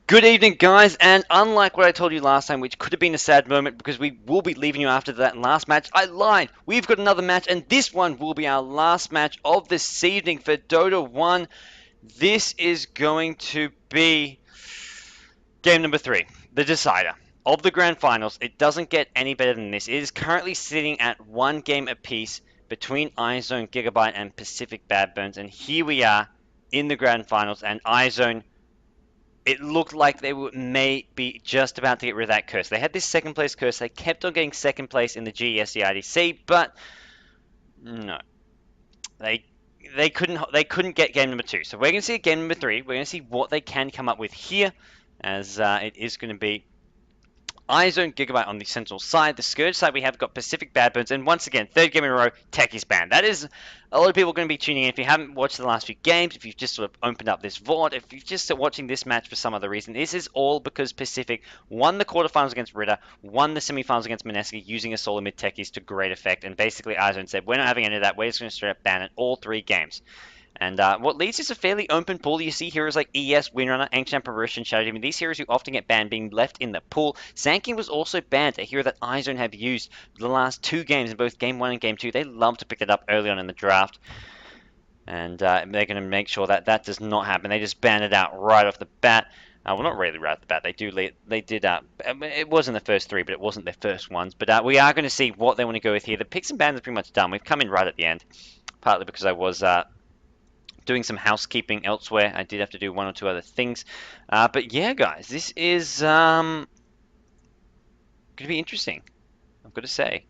Good evening, guys, and unlike what I told you last time, which could have been a sad moment because we will be leaving you after that last match, I lied. We've got another match, and this one will be our last match of this evening for Dota 1. This is going to be game number 3, the decider of the Grand Finals. It doesn't get any better than this. It is currently sitting at 1 game apiece between iZONE.GIGABYTE and Pcfc.BadBurn, and here we are in the Grand Finals, and iZONE, it looked like they may be just about to get rid of that curse. They had this second place curse. They kept on getting second place in the GEST IDC, but no, they couldn't get game number 2. So we're going to see game number 3. We're going to see what they can come up with here, as it is going to be iZONE.GIGABYTE on the Sentinel side. The Scourge side, we have got Pcfc.BadBurn, and once again, third game in a row, Techie's banned. That is, a lot of people are going to be tuning in. If you haven't watched the last few games, if you've just sort of opened up this VOD, if you've just watching this match for some other reason, this is all because Pcfc won the quarterfinals against Ritter, won the semifinals against Mineski using a solo mid Techies to great effect, and basically iZONE said, we're not having any of that, we're just going to straight up ban it all 3 games. And what leads is a fairly open pool. You see heroes like ES, Windrunner, Ancient Apparition, Shadow Demon. These heroes who often get banned being left in the pool. Zanking was also banned, a hero that iZONE have used the last 2 games in both Game 1 and Game 2. They love to pick it up early on in the draft. And they're going to make sure that that does not happen. They just ban it out right off the bat. Well, not really right off the bat. They did. It wasn't the first 3, but it wasn't their first ones. But we are going to see what they want to go with here. The picks and bans are pretty much done. We've come in right at the end, partly because I was doing some housekeeping elsewhere. I did have to do 1 or 2 other things. But yeah, guys, this is going to be interesting, I've got to say.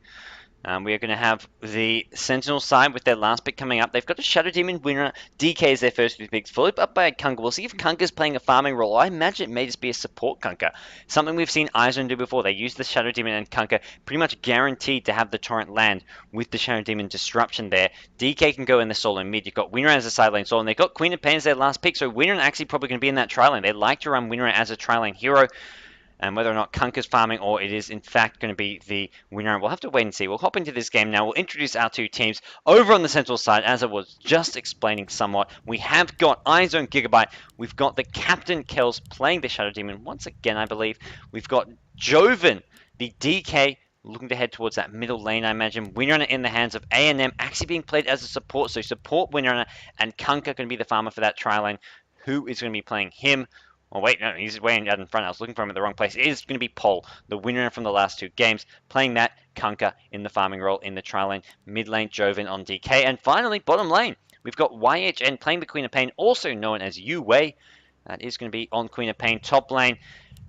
We are going to have the Sentinel side with their last pick coming up. They've got a Shadow Demon winner. DK is their first 2 picks, followed up by a Kunkka. We'll see if Kunkka's playing a farming role. I imagine it may just be a support Kunkka. Something we've seen iZONE do before. They use the Shadow Demon and Kunkka pretty much guaranteed to have the Torrent land with the Shadow Demon disruption there. DK can go in the solo mid. You've got Winner as a side lane solo, and they've got Queen of Pain as their last pick, so Winner actually probably going to be in that tri lane. They like to run Winner as a tri lane hero. And whether or not Kunkka's farming or it is in fact going to be the winner, we'll have to wait and see. We'll hop into this game now. We'll introduce our 2 teams. Over on the Sentinel side, as I was just explaining somewhat, we have got iZONE.GIGABYTE. We've got the Captain Kells playing the Shadow Demon once again, I believe. We've got Joven, the DK, looking to head towards that middle lane, I imagine. Windrunner in the hands of A&M, actually being played as a support. So support Windrunner, and Kunkka going to be the farmer for that tri lane. Who is going to be playing him? Oh wait, no, he's way out in front. I was looking for him at the wrong place. It is going to be Pol, the winner from the last 2 games, playing that Kunkka in the farming role in the tri lane. Mid lane, Joven on DK. And finally, bottom lane, we've got YHN playing the Queen of Pain, also known as Yu Wei. That is going to be on Queen of Pain. Top lane,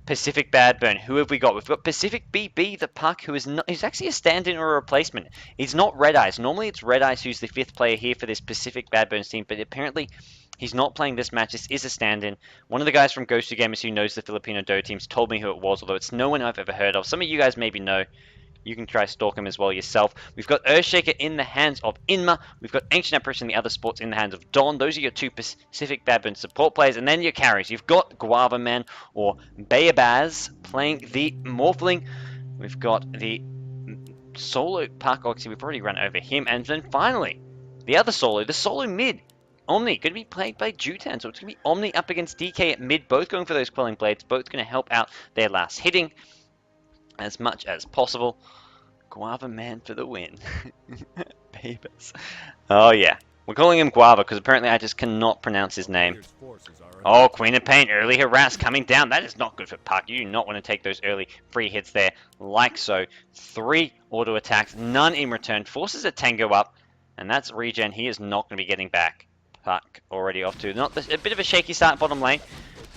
Pcfc.BadBurn. Who have we got? We've got Pcfc.BB, the Puck, who is actually a stand-in or a replacement. He's not Red Eyes. Normally it's Red Eyes who's the 5th player here for this Pcfc.BadBurn team, but apparently he's not playing this match. This is a stand-in. One of the guys from Ghost Gamers who knows the Filipino Dota teams told me who it was, although it's no one I've ever heard of. Some of you guys maybe know. You can try stalk him as well yourself. We've got Earthshaker in the hands of Inma. We've got Ancient Apparition and the other sports in the hands of Don. Those are your 2 Pcfc.BadBurn support players. And then your carries. You've got Guava Man or Bayabaz playing the Morphling. We've got the solo Park Oxy. We've already run over him. And then finally, the other solo, the solo mid. Omni, going to be played by Jutan, so it's going to be Omni up against DK at mid, both going for those Quelling Blades, both going to help out their last hitting as much as possible. Guava Man for the win. Babers. Oh yeah, we're calling him Guava because apparently I just cannot pronounce his name. Oh, Queen of Pain, early harass coming down. That is not good for Puck. You do not want to take those early free hits there, like so. 3 auto attacks, none in return, forces a Tango up, and that's regen. He is not going to be getting back. Puck already off to a bit of a shaky start bottom lane,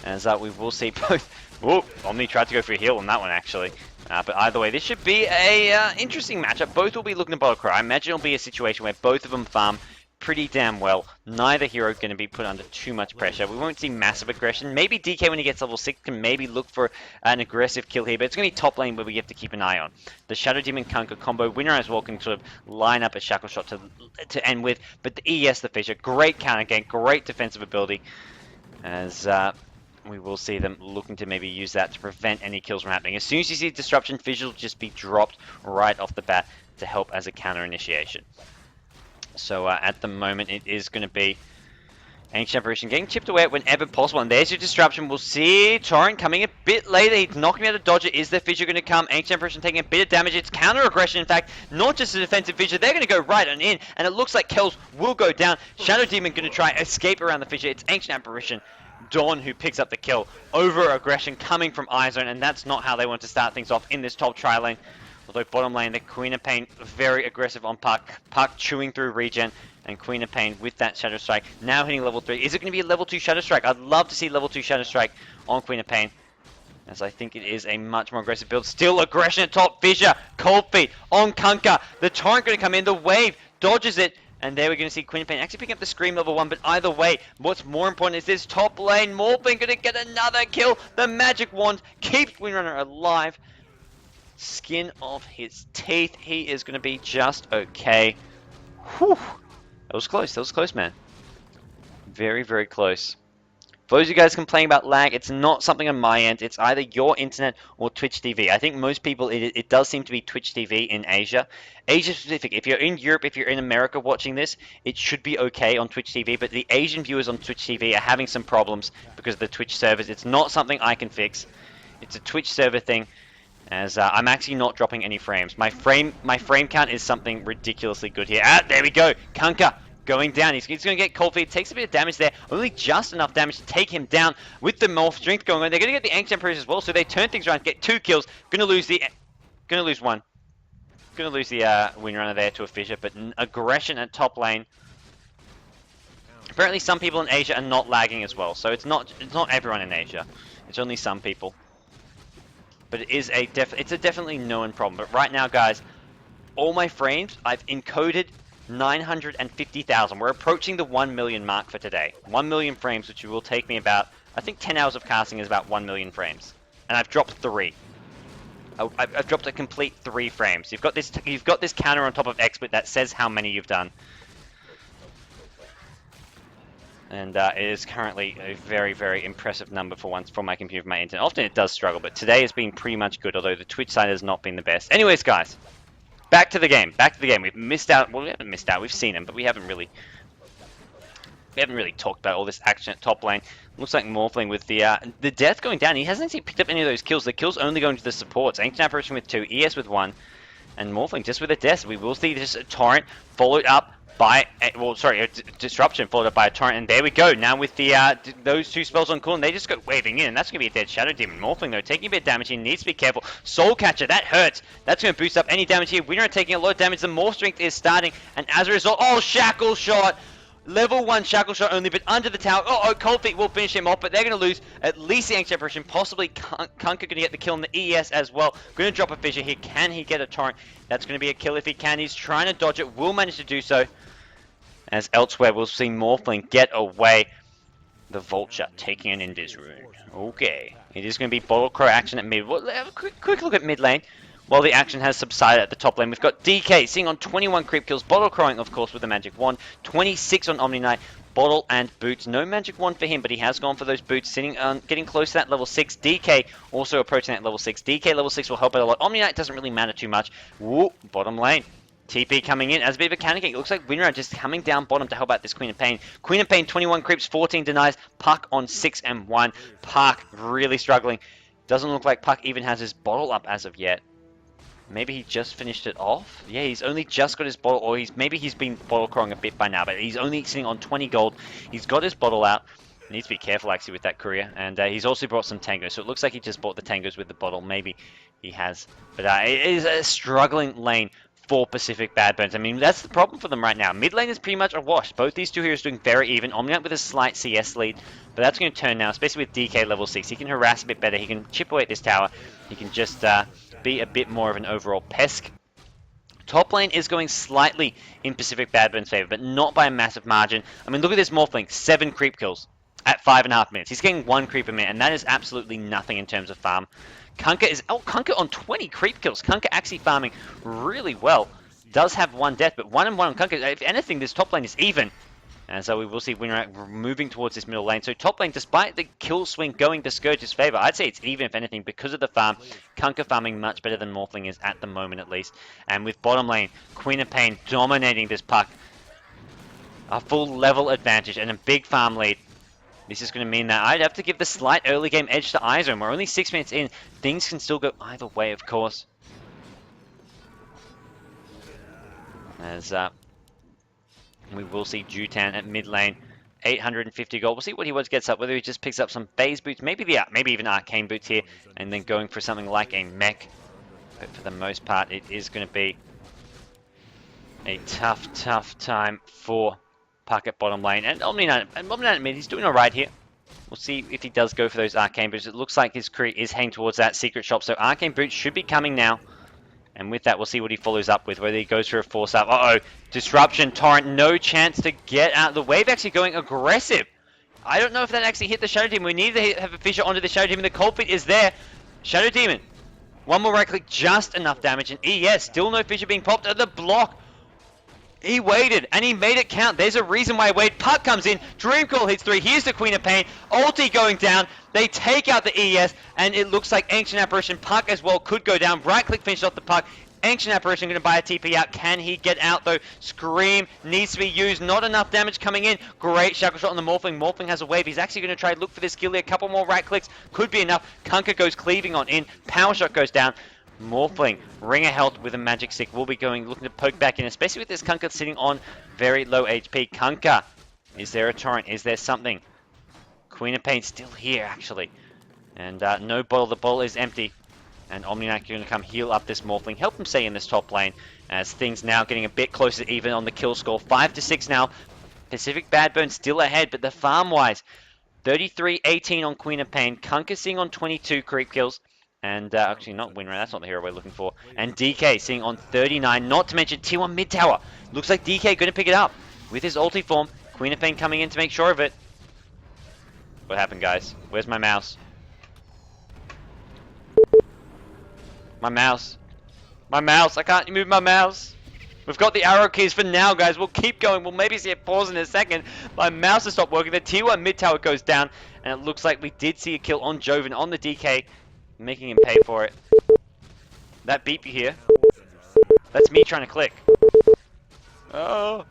as we will see both. Whoa, Omni tried to go for a heal on that one actually, but either way, this should be a interesting matchup. Both will be looking to bottle cry. I imagine it'll be a situation where both of them farm pretty damn well. Neither hero going to be put under too much pressure. We won't see massive aggression. Maybe DK when he gets level 6 can maybe look for an aggressive kill here, but it's going to be top lane where we have to keep an eye on. The Shadow Demon Kunkka combo, Winner as well can sort of line up a shackle shot to end with, but the ES, the Fisher, great counter game, great defensive ability, as we will see them looking to maybe use that to prevent any kills from happening. As soon as you see Disruption, Fissure will just be dropped right off the bat to help as a counter initiation. So at the moment, it is going to be Ancient Apparition getting chipped away whenever possible, and there's your disruption. We'll see Torrent coming a bit later. He's knocking out a dodger. Is the fissure going to come? Ancient Apparition taking a bit of damage. It's counter aggression, in fact, not just a defensive fissure. They're going to go right on in, and it looks like Kells will go down. Shadow Demon going to try escape around the fissure. It's Ancient Apparition Dawn who picks up the kill. Over aggression coming from iZONE, and that's not how they want to start things off in this top tri lane. Although bottom lane, the Queen of Pain very aggressive on Puck. Puck chewing through regen. And Queen of Pain with that Shadow Strike now hitting level 3. Is it going to be a level 2 Shadow Strike? I'd love to see level 2 Shadow Strike on Queen of Pain, as I think it is a much more aggressive build. Still aggression at top. Fissure, Cold Feet on Kunkka. The Torrent going to come in. The wave dodges it. And there we're going to see Queen of Pain actually picking up the Scream level 1. But either way, what's more important is this top lane. Morphling going to get another kill. The Magic Wand keeps Windrunner alive. Skin of his teeth. He is going to be just okay. Whew. That was close. That was close, man. Very, very close. For those of you guys complaining about lag, it's not something on my end. It's either your internet or Twitch TV. I think most people, it does seem to be Twitch TV in Asia. Asia specific. If you're in Europe, if you're in America watching this, it should be okay on Twitch TV. But the Asian viewers on Twitch TV are having some problems because of the Twitch servers. It's not something I can fix. It's a Twitch server thing. As I'm actually not dropping any frames. My frame count is something ridiculously good here. There we go. Kunkka going down. He's going to get Cold Feet. Takes a bit of damage there. Only just enough damage to take him down with the Morph Strength going on. They're going to get the Ancient Emperors as well. So they turn things around, get 2 kills. Going to lose one. Going to lose the Windrunner there to a fissure. But aggression at top lane. Apparently some people in Asia are not lagging as well. So it's not everyone in Asia. It's only some people. But it is it's a definitely known problem. But right now, guys, all my frames, I've encoded 950,000. We're approaching the 1 million mark for today. 1 million frames, which will take me about, I think 10 hours of casting is about 1 million frames. And I've dropped 3. I've dropped a complete 3 frames. You've got this counter on top of expert that says how many you've done. And it is currently a very, very impressive number for once from my computer, my internet. Often it does struggle, but today has been pretty much good, although the Twitch side has not been the best. Anyways, guys, back to the game. Back to the game. We've missed out. Well, we haven't missed out. We've seen him, but we haven't really talked about all this action at top lane. Looks like Morphling with the death going down. He hasn't actually picked up any of those kills. The kills only going to the supports. Ancient Apparition with 2, ES with 1, and Morphling just with a death. We will see this Torrent followed up by, a disruption followed up by a Torrent, and there we go. Now with the those 2 spells on cooldown, they just go waving in, and that's going to be a dead Shadow Demon. Morphling, though, taking a bit of damage. He needs to be careful. Soul Catcher, that hurts. That's going to boost up any damage here. We're not taking a lot of damage. The Morph Strength is starting, and as a result, Shackle Shot. Level 1 Shackle Shot only, but under the tower. Cold Feet will finish him off, but they're going to lose at least the Ancient Apparition. Possibly Kunkka going to get the kill on the ES as well. Going to drop a fissure here. Can he get a Torrent? That's going to be a kill if he can. He's trying to dodge it. Will manage to do so. As elsewhere, we'll see Morphling get away. The Vulture taking an Invis rune. Okay. It is going to be Bottle Crow action at mid. We'll have a quick look at mid lane. While the action has subsided at the top lane, we've got DK sitting on 21 creep kills. Bottle Crowing, of course, with the Magic Wand. 26 on Omni Knight. Bottle and Boots. No Magic Wand for him, but he has gone for those Boots. Sitting on, getting close to that level 6. DK also approaching that level 6. DK level 6 will help out a lot. Omni Knight doesn't really matter too much. Woo, bottom lane. TP coming in as a bit of a counter kick. It looks like Windrunner just coming down bottom to help out this Queen of Pain. Queen of Pain, 21 creeps, 14 denies. Puck on 6 and 1. Puck really struggling. Doesn't look like Puck even has his bottle up as of yet. Maybe he just finished it off? Yeah, he's only just got his bottle, or maybe he's been bottle crowing a bit by now, but he's only sitting on 20 gold. He's got his bottle out. Needs to be careful, actually, with that courier. And he's also brought some tangos, so it looks like he just bought the tangos with the bottle. Maybe he has. But it is a struggling lane for Pcfc.BadBurn. I mean, that's the problem for them right now. Mid lane is pretty much a wash. Both these two heroes doing very even. Omniat with a slight CS lead, but that's going to turn now, especially with DK level 6. He can harass a bit better. He can chip away at this tower. He can just be a bit more of an overall pesk. Top lane is going slightly in Pcfc.BadBurn's favor, but not by a massive margin. I mean, look at this Morphling, 7 creep kills at 5.5 minutes. He's getting 1 creep a minute, and that is absolutely nothing in terms of farm. Kunkka on 20 creep kills. Kunkka actually farming really well. Does have 1 death, but 1 and 1 on Kunkka. If anything, this top lane is even. And so we will see Winner moving towards this middle lane. So top lane, despite the kill swing going to Scourge's favor, I'd say it's even, if anything, because of the farm. Kunkka farming much better than Morphling is at the moment, at least. And with bottom lane, Queen of Pain dominating this puck. a full level advantage and a big farm lead. This is going to mean that I'd have to give the slight early game edge to iZONE. We're only 6 minutes in. Things can still go either way, of course. As we will see Jutan at mid lane, 850 gold. We'll see what he gets up, whether he just picks up some phase boots, maybe even arcane boots here, and then going for something like a mech. But for the most part, it is going to be a tough time for Puck at bottom lane. And Omni-Knight at mid, he's doing alright here. We'll see if he does go for those arcane boots. It looks like his crew is heading towards that secret shop, so arcane boots should be coming now. And with that, we'll see what he follows up with, whether he goes for a force up. Uh-oh, disruption, torrent, no chance to get out. The wave actually going aggressive. I don't know if that actually hit the Shadow Demon. We need to have a fissure onto the Shadow Demon. The Cold Feet is there. Shadow Demon, one more right click, just enough damage. And yes, still no fissure being popped at the block. He waited, and he made it count. There's a reason why he waited. Puck comes in, Dreamcall hits 3, here's the Queen of Pain, ulti going down, they take out the ES, and it looks like Ancient Apparition, Puck as well, could go down. Right-click finish off the Puck. Ancient Apparition going to buy a TP out. Can he get out, though? Scream needs to be used. Not enough damage coming in. Great shackle shot on the Morphling. Morphling has a wave. He's actually going to try to look for this skill here. A couple more right-clicks. Could be enough. Kunkka goes cleaving on in. Power shot goes down. Morphling, Ring of Health with a magic stick, will be looking to poke back in, especially with this Kunkka sitting on very low HP. Kunkka, is there a torrent? Is there something? Queen of Pain still here, actually. And no bottle. The bottle is empty. And Omni-Knight going to come heal up this Morphling, help him stay in this top lane, as things now getting a bit closer even on the kill score. 5-6 now. Pcfc.BadBurn still ahead, but the farm-wise, 33-18 on Queen of Pain. Kunkka sitting on 22 creep kills. And actually not Winra, that's not the hero we're looking for. And DK sitting on 39, not to mention T1 mid tower. Looks like DK going to pick it up with his ulti form. Queen of Pain coming in to make sure of it. What happened, guys? Where's my mouse? My mouse. My mouse, I can't move my mouse. We've got the arrow keys for now, guys. We'll keep going. We'll maybe see a pause in a second. My mouse has stopped working. The T1 mid tower goes down. And it looks like we did see a kill on Joven, on the DK. Making him pay for it. That beep you hear, that's me trying to click. Oh.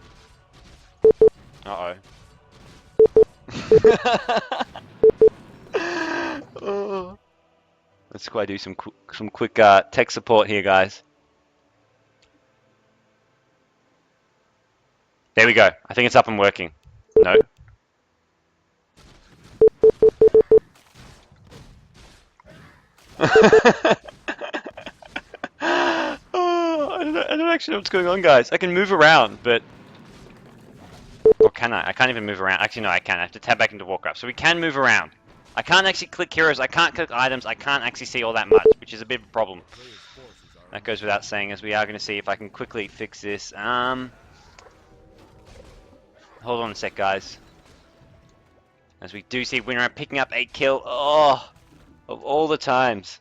Uh-oh. Oh. Let's go do some quick tech support here, guys. There we go. I think it's up and working. No. Oh, I don't actually know what's going on, guys. I can move around, but... Or can I? I can't even move around. Actually, no, I can. I have to tab back into Warcraft. So we can move around. I can't actually click heroes. I can't click items. I can't actually see all that much, which is a bit of a problem. That goes without saying, as we are going to see if I can quickly fix this. Hold on a sec, guys. As we do see Winra picking up a kill. Oh! Of all the times.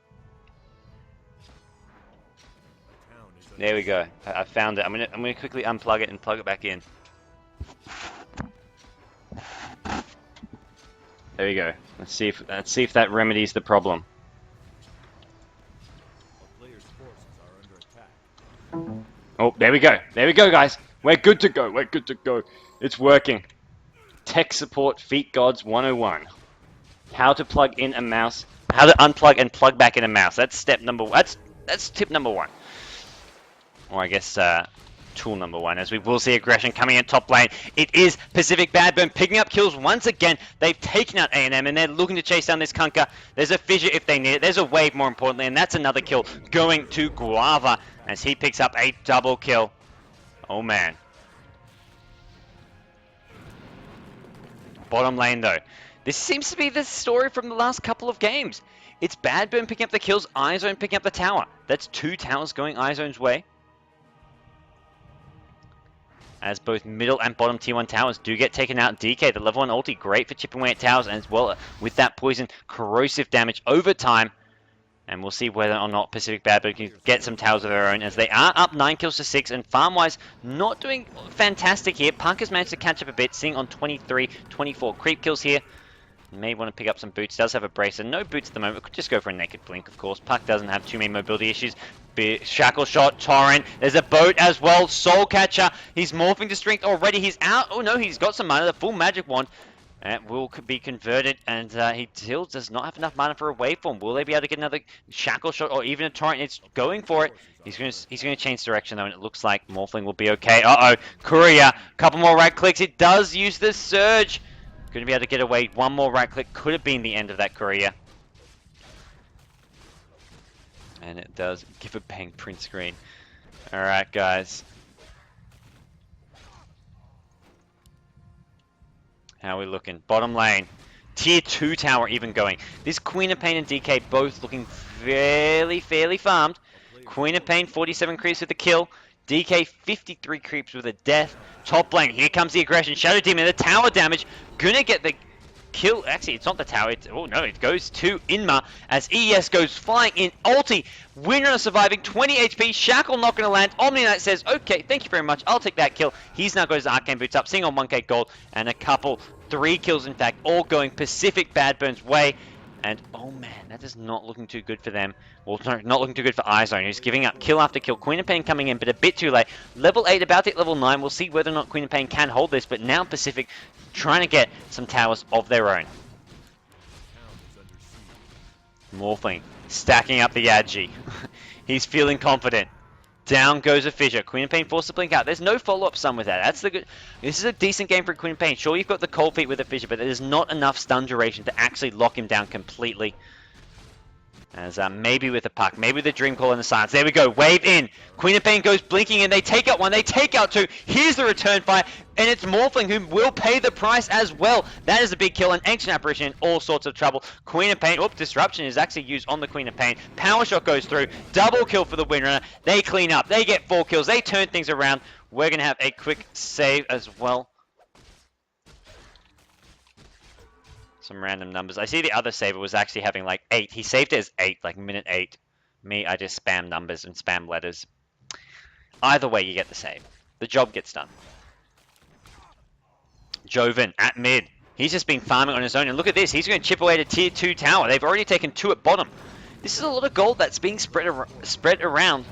There we go. I found it. I'm gonna quickly unplug it and plug it back in. There we go. Let's see if that remedies the problem. Oh, there we go. There we go, guys. We're good to go. We're good to go. It's working. Tech support feat gods 101. How to plug in a mouse. How to unplug and plug back in a mouse. That's step number one. That's tip number one. Or I guess tool number one, as we will see aggression coming in top lane. It is Pcfc.BadBurn picking up kills once again. They've taken out A&M and they're looking to chase down this Kunkka. There's a fissure if they need it. There's a wave more importantly, and that's another kill going to Guava as he picks up a double kill. Oh man. Bottom lane though. This seems to be the story from the last couple of games. It's BadBurn picking up the kills, iZONE picking up the tower. That's 2 towers going iZONE's way. As both middle and bottom tier 1 towers do get taken out. DK, the level 1 ulti, great for chipping away at towers, and as well with that poison, corrosive damage over time. And we'll see whether or not Pcfc.BadBurn can get some towers of their own, as they are up 9 kills to 6, and farm-wise, not doing fantastic here. Punk has managed to catch up a bit, sitting on 23, 24 creep kills here. May want to pick up some boots. Does have a bracer. No boots at the moment. Could just go for a naked blink, of course. Puck doesn't have too many mobility issues. Shackle shot, Torrent. There's a boat as well. Soul Catcher. He's morphing to strength already. He's out. Oh no, he's got some mana. The full magic wand. It will be converted, and he still does not have enough mana for a waveform. Will they be able to get another shackle shot or even a torrent? It's going for it. He's going to change direction though, and it looks like Morphling will be okay. Uh-oh, Courier, couple more right clicks. It does use the surge. Going to be able to get away. One more right click could have been the end of that Courier. And it does give a bang print screen. All right, guys. How are we looking? Bottom lane. Tier 2 tower even going. This Queen of Pain and DK both looking fairly farmed. Queen of Pain, 47 creeps with a kill. DK, 53 creeps with a death. Top lane, here comes the aggression. Shadow Demon, the tower damage. Gonna get the kill. Actually, it's not the tower. Oh no, it goes to Inma as ES goes flying in. Ulti, Windrunner surviving, 20 HP. Shackle not going to land. Omni Knight says, okay, thank you very much. I'll take that kill. He's now got his Arcane Boots up, sitting on 1k gold, and a couple, 3 kills in fact, all going Pcfc.BadBurn's way. And oh man, that is not looking too good for them. Well, no, not looking too good for iZONE, who's giving up kill after kill. Queen of Pain coming in, but a bit too late. Level 8 about to hit level 9. We'll see whether or not Queen of Pain can hold this, but now Pcfc trying to get some towers of their own. Morphling, stacking up the Agi. He's feeling confident. Down goes a Fissure. Queen of Pain forced to blink out. There's no follow-up stun with that. That's the good. This is a decent game for Queen of Pain. Sure, you've got the cold feet with a Fissure, but there's not enough stun duration to actually lock him down completely. As maybe with a Puck, maybe the Dream Call in the silence. There we go. Wave in. Queen of Pain goes blinking in. They take out one. They take out two. Here's the return fire. And it's Morphling who will pay the price as well. That is a big kill. An Ancient Apparition in all sorts of trouble. Queen of Pain. Oops, Disruption is actually used on the Queen of Pain. Power Shot goes through. Double kill for the Windrunner. They clean up. They get 4 kills. They turn things around. We're going to have a quick save as well. Some random numbers. I see the other saver was actually having like 8. He saved it as 8, like minute 8. Me, I just spam numbers and spam letters. Either way, you get the save. The job gets done. Joven at mid. He's just been farming on his own. And look at this. He's going to chip away at a tier 2 tower. They've already taken 2 at bottom. This is a lot of gold that's being spread around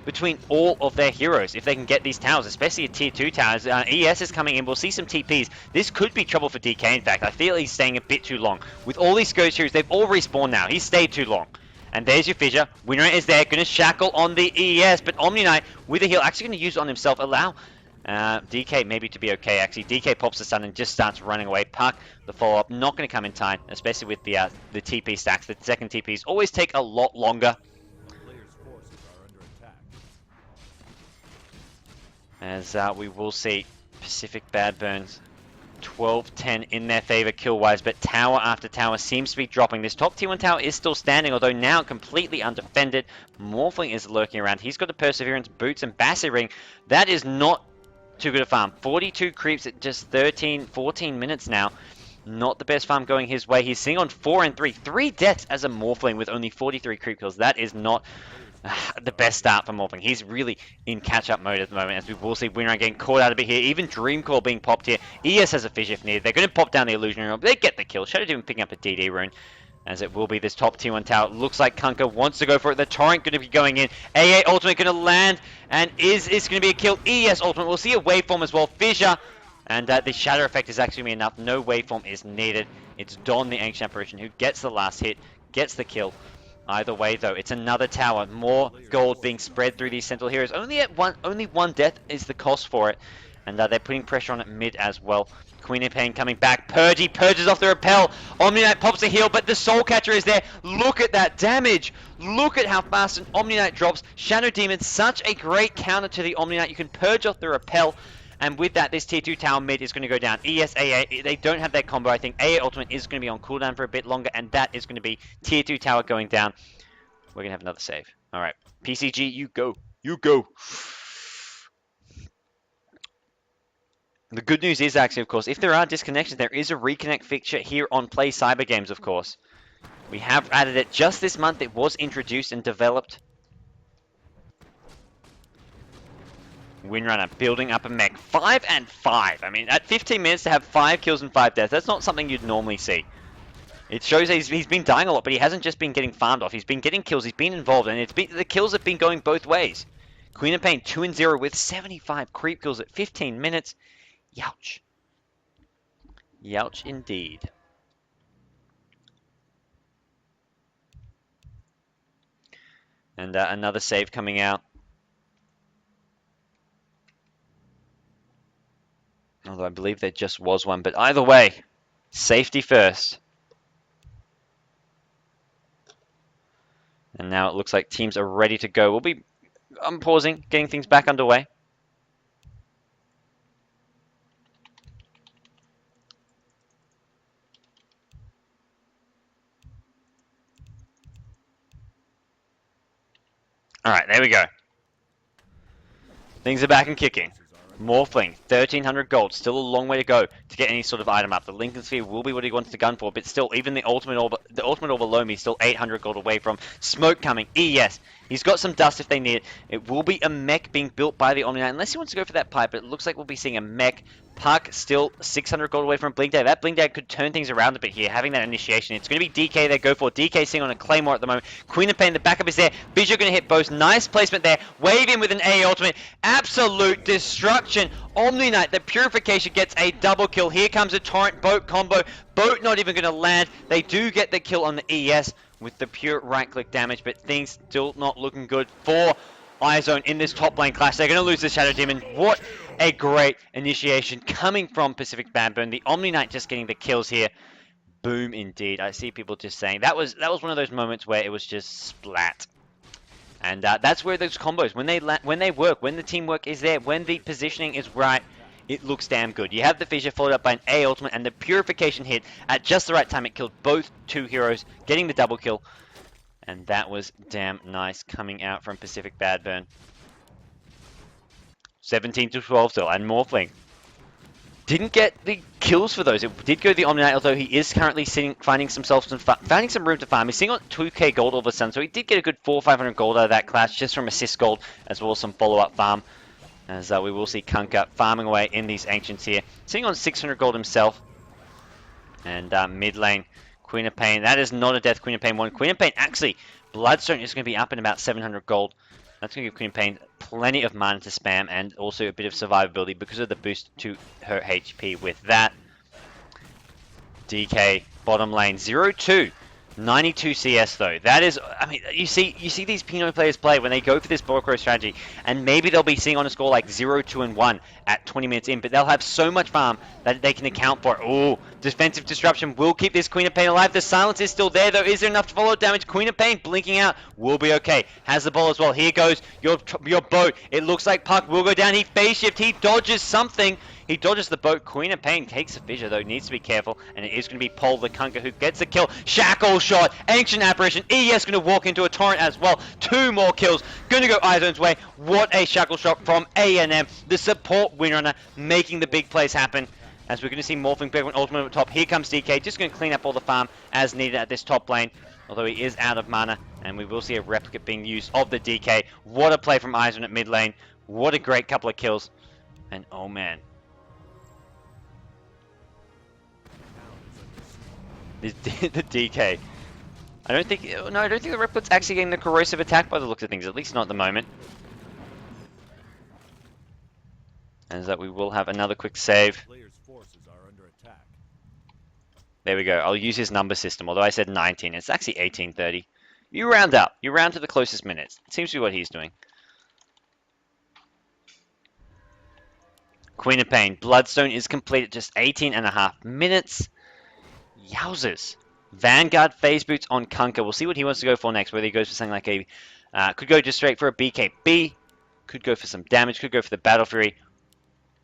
between all of their heroes if they can get these towers, especially a tier 2 towers. ES is coming in. We'll see some TPs. This could be trouble for DK, in fact. I feel he's staying a bit too long. With all these Ghost heroes, they've all respawned now. He's stayed too long. And there's your Fissure. Windrunner is there. Going to shackle on the ES. But Omni Knight with a heal. Actually going to use it on himself. Allow DK maybe to be okay, actually. DK pops the stun and just starts running away. Puck, the follow-up, not going to come in time, especially with the TP stacks. The second TPs always take a lot longer. As we will see Pcfc.BadBurn's 12-10 in their favor kill-wise, but tower after tower seems to be dropping. This top tier 1 tower is still standing, although now completely undefended. Morphling is lurking around. He's got the Perseverance, Boots, and Basset Ring. That is not too good a farm. 42 creeps at just 14 minutes now. Not the best farm going his way. He's sitting on 4 and 3. 3 deaths as a Morphling with only 43 creep kills. That is not the best start for Morphling. He's really in catch-up mode at the moment, as we will see Windrunner getting caught out a bit here. Even Dreamcore being popped here. ES has a Fissure if needed. They're going to pop down the Illusionary Orb. They get the kill. Shadow Demon picking up a DD rune, as it will be this top tier 1 tower. Looks like Kunkka wants to go for it. The Torrent going to be going in. AA Ultimate going to land, and is going to be a kill. ES Ultimate. We'll see a waveform as well. Fissure. And the Shadow Effect is actually going to be enough. No waveform is needed. It's Don, the Ancient Apparition, who gets the last hit, gets the kill. Either way, though, it's another tower. More gold being spread through these Sentinel heroes. Only one death is the cost for it. And they're putting pressure on it mid as well. Queen of Pain coming back. Purgy purges off the repel. Omni Knight pops a heal, but the Soul Catcher is there. Look at that damage. Look at how fast an Omni Knight drops. Shadow Demon, such a great counter to the Omni Knight. You can purge off the repel. And with that, this tier 2 tower mid is going to go down. ES, AA, they don't have that combo. I think AA Ultimate is going to be on cooldown for a bit longer, and that is going to be tier 2 tower going down. We're going to have another save. All right. PCG, you go. You go. The good news is actually, of course, if there are disconnections, there is a reconnect feature here on Play Cyber Games, of course. We have added it just this month. It was introduced and developed. Windrunner building up a mech. 5 and 5. I mean, at 15 minutes to have 5 kills and 5 deaths, that's not something you'd normally see. It shows he's been dying a lot, but he hasn't just been getting farmed off. He's been getting kills. He's been involved, and the kills have been going both ways. Queen of Pain 2-0 with 75 creep kills at 15 minutes. Youch. Youch indeed. And another save coming out. Although I believe there just was one, but either way, safety first. And now it looks like teams are ready to go. I'm pausing, getting things back underway. Alright, there we go. Things are back and kicking. Morphling, 1,300 gold. Still a long way to go to get any sort of item up. The Lincoln Sphere will be what he wants to gun for, but still, even the ultimate orb below me, still 800 gold away from. Smoke coming. Yes. He's got some dust if they need it. It will be a mech being built by the Omni Knight, unless he wants to go for that pipe, but it looks like we'll be seeing a mech. Puck still 600 gold away from Blink Dagger. That Blink Dagger could turn things around a bit here, having that initiation. It's going to be DK they go for. DK sitting on a Claymore at the moment. Queen of Pain, the backup is there. Bijou going to hit both. Nice placement there. Wave in with an A ultimate. Absolute destruction. Omni Knight, the Purification gets a double kill. Here comes a Torrent Boat combo. Boat not even going to land. They do get the kill on the ES with the pure right-click damage, but things still not looking good for iZONE in this top lane clash. They're going to lose the Shadow Demon. What a great initiation coming from Pcfc.BadBurn. The Omni Knight just getting the kills here. Boom indeed. I see people just saying that was one of those moments where it was just splat. And that's where those combos, when they work, when the teamwork is there, when the positioning is right, it looks damn good. You have the Fissure followed up by an A ultimate, and the Purification hit at just the right time. It killed both two heroes, getting the double kill. And that was damn nice coming out from Pcfc.BadBurn. 17-12 still, and Morphling didn't get the kills for those. It did go the Omni Knight, although he is currently finding some room to farm. He's sitting on 2k gold all of a sudden, so he did get a good 400-500 gold out of that clash, just from assist gold, as well as some follow-up farm. As we will see Kunkka farming away in these Ancients here. Sitting on 600 gold himself. And mid lane, Queen of Pain. That is not a death, Queen of Pain 1. Queen of Pain, actually, Bloodstone is going to be up in about 700 gold. That's going to give Queen of Pain plenty of mana to spam, and also a bit of survivability because of the boost to her HP with that. DK, bottom lane, 0-2. 92 CS though. That is, I mean, you see these Pinot players play when they go for this Borkro strategy, and maybe they'll be sitting on a score like 0-2-1 at 20 minutes in, but they'll have so much farm that they can account for it. Oh, defensive disruption will keep this Queen of Pain alive. The silence is still there though. Is there enough to follow damage? Queen of Pain blinking out, will be okay. Has the ball as well. Here goes your boat. It looks like Puck will go down. He phase shift. He dodges something. He dodges the boat. Queen of Pain takes a fissure though. Needs to be careful. And it is going to be Pol the Kunkka who gets the kill. Shackle shot. Ancient Apparition. ES going to walk into a Torrent as well. 2 more kills. Going to go iZONE's way. What a shackle shot from A&M. The support windrunner making the big plays happen. As we're going to see Morphling Pegman ultimate at top. Here comes DK. Just going to clean up all the farm as needed at this top lane. Although he is out of mana. And we will see a replicate being used of the DK. What a play from iZONE at mid lane. What a great couple of kills. And oh man. The DK. I don't think the Replicate's actually getting the corrosive attack by the looks of things, at least not at the moment. As that we will have another quick save. There we go. I'll use his number system, although I said 19. It's actually 1830. You round up. You round to the closest minutes. It seems to be what he's doing. Queen of Pain. Bloodstone is complete at just 18.5 minutes. Yowzers. Vanguard phase boots on Kunkka. We'll see what he wants to go for next. Whether he goes for something like a... could go just straight for a BKB. Could go for some damage. Could go for the Battle Fury.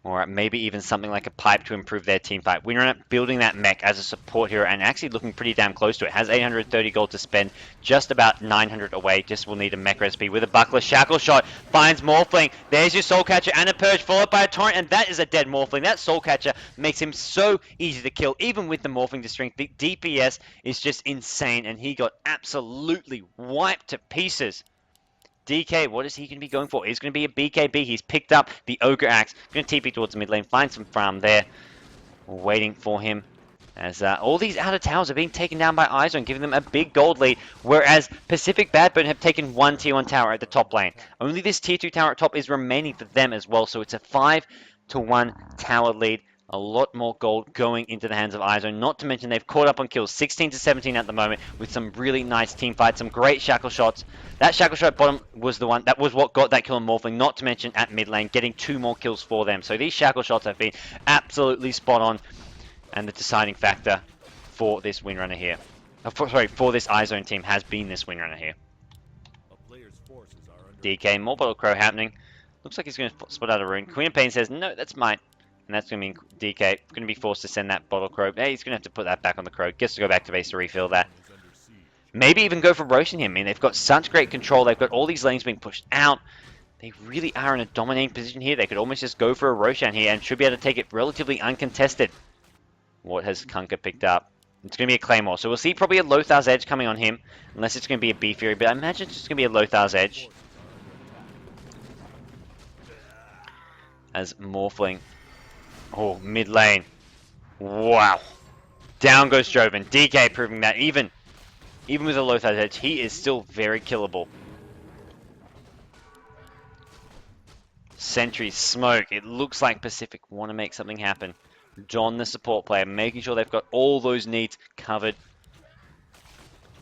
Or maybe even something like a pipe to improve their team fight. We're building that mech as a support hero and actually looking pretty damn close to it. Has 830 gold to spend. Just about 900 away. Just will need a mech recipe with a buckler. Shackle shot. Finds Morphling. There's your Soul Catcher and a Purge followed by a Torrent. And that is a dead Morphling. That Soul Catcher makes him so easy to kill. Even with the Morphling to strength. The DPS is just insane. And he got absolutely wiped to pieces. DK, what is he going to be going for? He's going to be a BKB. He's picked up the Ogre Axe. Going to TP towards the mid lane. Find some farm there. Waiting for him. As all these outer towers are being taken down by iZONE, giving them a big gold lead, whereas Pcfc.BadBurn have taken one tier 1 tower at the top lane. Only this tier 2 tower at top is remaining for them as well, so it's a 5-1 tower lead. A lot more gold going into the hands of iZONE, not to mention they've caught up on kills, 16-17 at the moment, with some really nice team fights, some great shackle shots. That shackle shot at bottom was the one, that was what got that kill on Morphling, not to mention at mid lane, getting 2 more kills for them. So these shackle shots have been absolutely spot on, and the deciding factor for this win runner here. For this iZONE team has been this win runner here. DK, more Bottle Crow happening. Looks like he's going to spot out a rune. Queen of Pain says, no, that's mine. And that's going to mean DK going to be forced to send that Bottle Crow. Hey, he's going to have to put that back on the Crow. Gets to go back to base to refill that. Maybe even go for Roshan here. I mean, they've got such great control. They've got all these lanes being pushed out. They really are in a dominating position here. They could almost just go for a Roshan here and should be able to take it relatively uncontested. What has Kunkka picked up? It's going to be a Claymore. So we'll see probably a Lothar's Edge coming on him. Unless it's going to be a B Fury. But I imagine it's just going to be a Lothar's Edge. As Morphling. Oh, mid lane. Wow. Down goes Joven. DK proving that even with a Lothar's Edge, he is still very killable. Sentry, Smoke. It looks like Pacific want to make something happen. John, the support player, making sure they've got all those needs covered.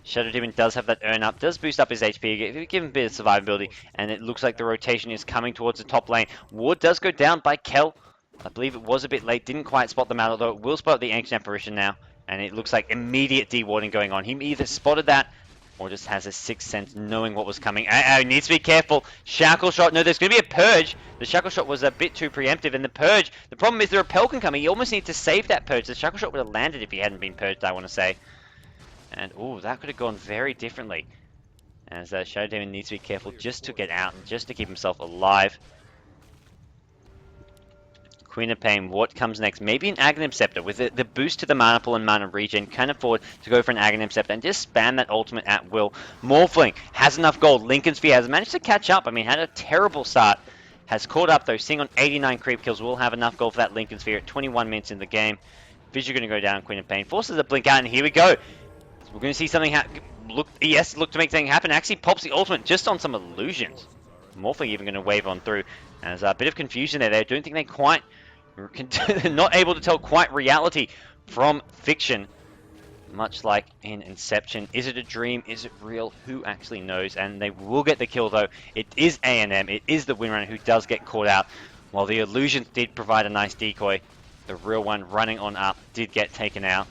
Shadow Demon does have that earn up, does boost up his HP, give him a bit of survivability, and it looks like the rotation is coming towards the top lane. Ward does go down by Kel. I believe it was a bit late, didn't quite spot them out, although it will spot the Ancient Apparition now, and it looks like immediate dewarding going on. He either spotted that, or just has a sixth sense knowing what was coming. Needs to be careful. Shackle shot. No, there's going to be a purge. The shackle shot was a bit too preemptive, and the purge, the problem is the repel can come. He almost needs to save that purge. The shackle shot would have landed if he hadn't been purged, I want to say. And, oh, that could have gone very differently. As Shadow Demon needs to be careful just to get out and just to keep himself alive. Queen of Pain, what comes next? Maybe an Aghanim Scepter. With the boost to the mana pool and mana regen, can afford to go for an Aghanim Scepter and just spam that ultimate at will. Morphling has enough gold. Lincoln Sphere has managed to catch up. I mean, had a terrible start. Has caught up though, seeing on 89 creep kills. Will have enough gold for that Lincoln Sphere at 21 minutes in the game. Vision going to go down, Queen of Pain. Forces a blink out, and here we go. We're going to see something look to make something happen. Actually pops the ultimate just on some illusions. Morphling even going to wave on through. And there's a bit of confusion there. I don't think they quite... not able to tell quite reality from fiction, much like in Inception. Is it a dream? Is it real? Who actually knows? And they will get the kill though. It is A&M. It is the win runner who does get caught out. While the illusion did provide a nice decoy, the real one running on up did get taken out.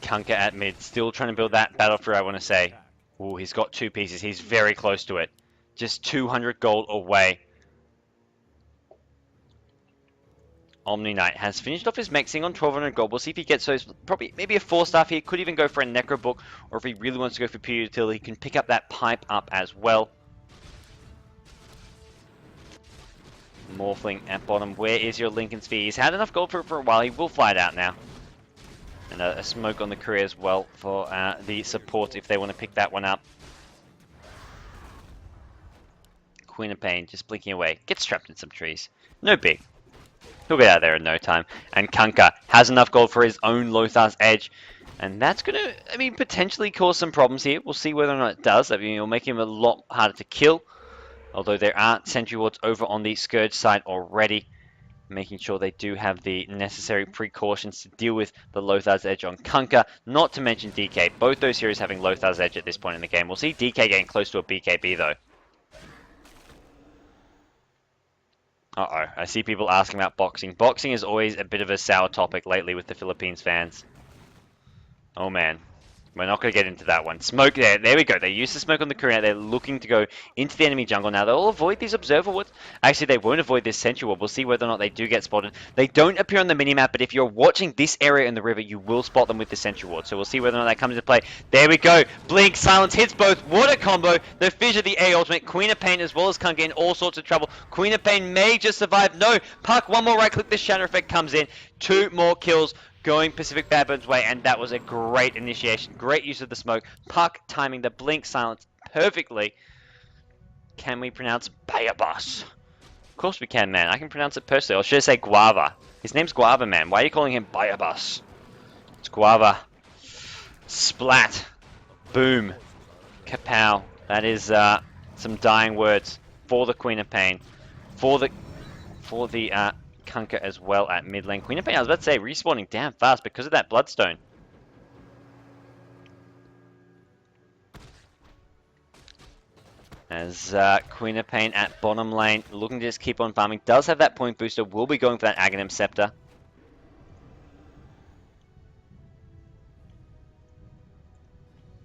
Kunkka at mid, still trying to build that battle through, I want to say. Oh, he's got 2 pieces. He's very close to it. Just 200 gold away. Omni Knight has finished off his mexing on 1200 gold. We'll see if he gets those. Probably maybe a 4-star here. Could even go for a Necro Book, or if he really wants to go for pure utility, he can pick up that pipe up as well. Morphling at bottom. Where is your Lincoln Sphere? He's had enough gold for it for a while. He will fly it out now. And a smoke on the career as well for the support if they want to pick that one up. Queen of Pain just blinking away. Gets trapped in some trees. No big. He'll be out there in no time. And Kunkka has enough gold for his own Lothar's Edge. And that's going to, I mean, potentially cause some problems here. We'll see whether or not it does. I mean, it'll make him a lot harder to kill. Although there are sentry wards over on the Scourge side already. Making sure they do have the necessary precautions to deal with the Lothar's Edge on Kunkka. Not to mention DK. Both those heroes having Lothar's Edge at this point in the game. We'll see DK getting close to a BKB though. Uh-oh, I see people asking about boxing. Boxing is always a bit of a sour topic lately with the Philippines fans. Oh man, we're not going to get into that one. Smoke there, there we go. They use the smoke on the Korean. They're looking to go into the enemy jungle now. They'll avoid these observer wards. Actually, they won't avoid this sentry ward. We'll see whether or not they do get spotted. They don't appear on the minimap, but if you're watching this area in the river, you will spot them with the sentry ward. So we'll see whether or not that comes into play. There we go. Blink, silence, hits both. What a combo. The Fissure, the A ultimate. Queen of Pain as well as Kunkka in all sorts of trouble. Queen of Pain may just survive. No, Puck, one more right click. The shadow effect comes in. 2 more kills going Pcfc.BadBurn's way, and that was a great initiation. Great use of the smoke. Puck timing the blink silence perfectly. Can we pronounce Bayabas? Of course we can, man. I can pronounce it personally. Or should I say Guava? His name's Guava, man. Why are you calling him Bayabas? It's Guava. Splat. Boom. Kapow. That is some dying words for the Queen of Pain. For the Kunkka as well at mid lane. Queen of Pain, I was about to say, respawning damn fast because of that Bloodstone. As Queen of Pain at bottom lane, looking to just keep on farming. Does have that point booster, will be going for that Aghanim Scepter.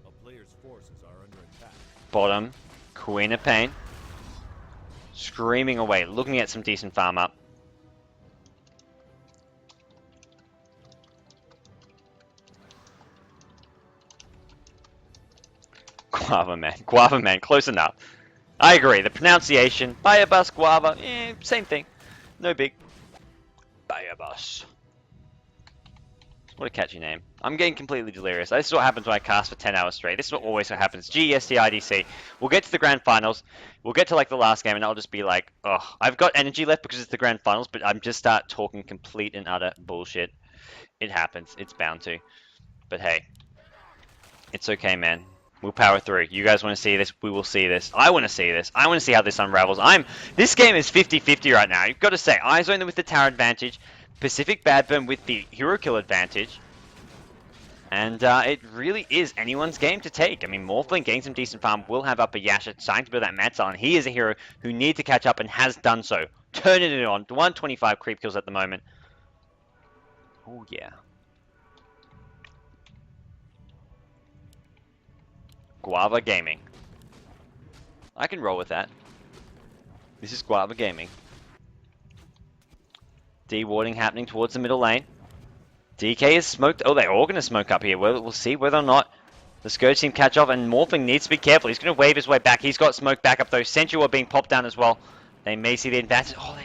A player's forces are under attack. Bottom, Queen of Pain. Screaming away, looking at some decent farm up. Guava man, close enough. I agree, the pronunciation, Bayabas, Guava, same thing. No big. Bayabas. What a catchy name. I'm getting completely delirious. This is what happens when I cast for 10 hours straight. This is what always happens. GEST, IDC. We'll get to the grand finals. We'll get to like the last game and I'll just be like, ugh. I've got energy left because it's the grand finals, but I'm just start talking complete and utter bullshit. It happens. It's bound to. But hey, it's okay, man. We'll power through. You guys want to see this? We will see this. I want to see this. I want to see how this unravels. This game is 50-50 right now. You've got to say, iZONE with the tower advantage, Pcfc.BadBurn with the hero kill advantage. And it really is anyone's game to take. I mean, Morphling getting some decent farm will have up a Yasha, trying to build that Matzah, and he is a hero who needs to catch up and has done so. Turning it on. 125 creep kills at the moment. Oh, yeah. Guava Gaming. I can roll with that. This is Guava Gaming. D-warding happening towards the middle lane. DK is smoked. Oh, they're all going to smoke up here. We'll see whether or not the Scourge team catch off, and Morphling needs to be careful. He's going to wave his way back. He's got smoke back up though. Sentry are being popped down as well. They may see the advantage. Oh,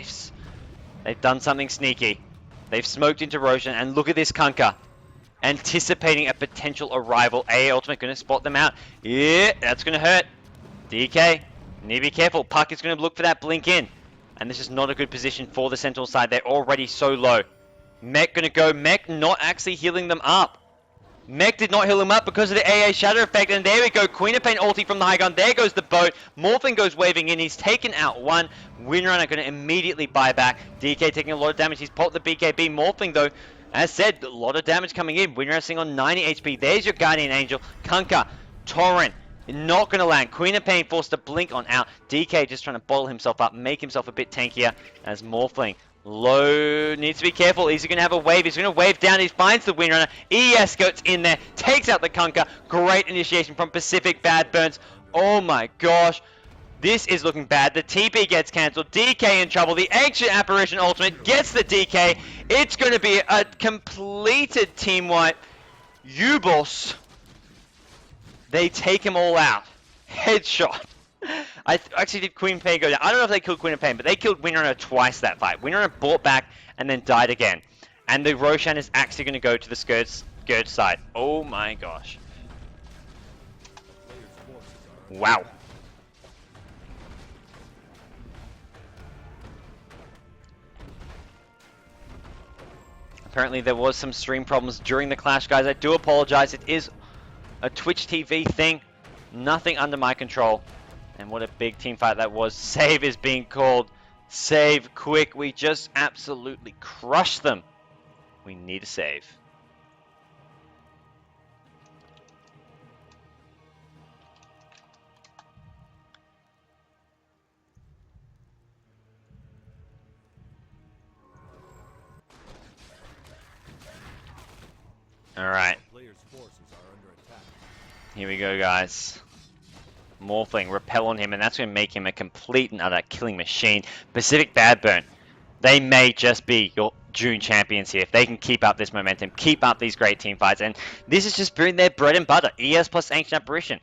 they've done something sneaky. They've smoked into Roshan, and look at this Kunkka. Anticipating a potential arrival. AA ultimate going to spot them out. Yeah, that's going to hurt. DK, need to be careful. Puck is going to look for that blink in. And this is not a good position for the Sentinel side. They're already so low. Mech going to go. Mech not actually healing them up. Mech did not heal him up because of the AA Shadow Effect. And there we go. Queen of Pain ulti from the high ground. There goes the boat. Morphling goes waving in. He's taken out one. Windrunner going to immediately buy back. DK taking a lot of damage. He's popped the BKB. Morphling though, as said, a lot of damage coming in. Windrunner sitting on 90 HP. There's your Guardian Angel. Kunkka, Torrent, not going to land. Queen of Pain forced to blink on out. DK just trying to bottle himself up, make himself a bit tankier as Morphling. Low, needs to be careful. Is he going to have a wave? He's going to wave down. He finds the Windrunner. ES goes in there, takes out the Kunkka. Great initiation from Pcfc.BadBurn. Oh my gosh. This is looking bad. The TP gets cancelled. DK in trouble. The Ancient Apparition ultimate gets the DK. It's going to be a completed team wipe. Ubos. They take him all out. Headshot. I actually did Queen Pain go down. I don't know if they killed Queen of Pain, but they killed Windrunner twice that fight. Windrunner bought back and then died again. And the Roshan is actually going to go to the Scourge side. Oh my gosh. Wow. Apparently there was some stream problems during the clash, guys. I do apologize. It is a Twitch TV thing. Nothing under my control. And what a big team fight that was. Save is being called. Save quick. We just absolutely crushed them. We need a save. Alright. Here we go, guys. Morphling, repel on him, and that's going to make him a complete and utter killing machine. Pcfc.BadBurn, they may just be your June champions here if they can keep up this momentum, keep up these great team fights, and this is just been their bread and butter. ES plus Ancient Apparition.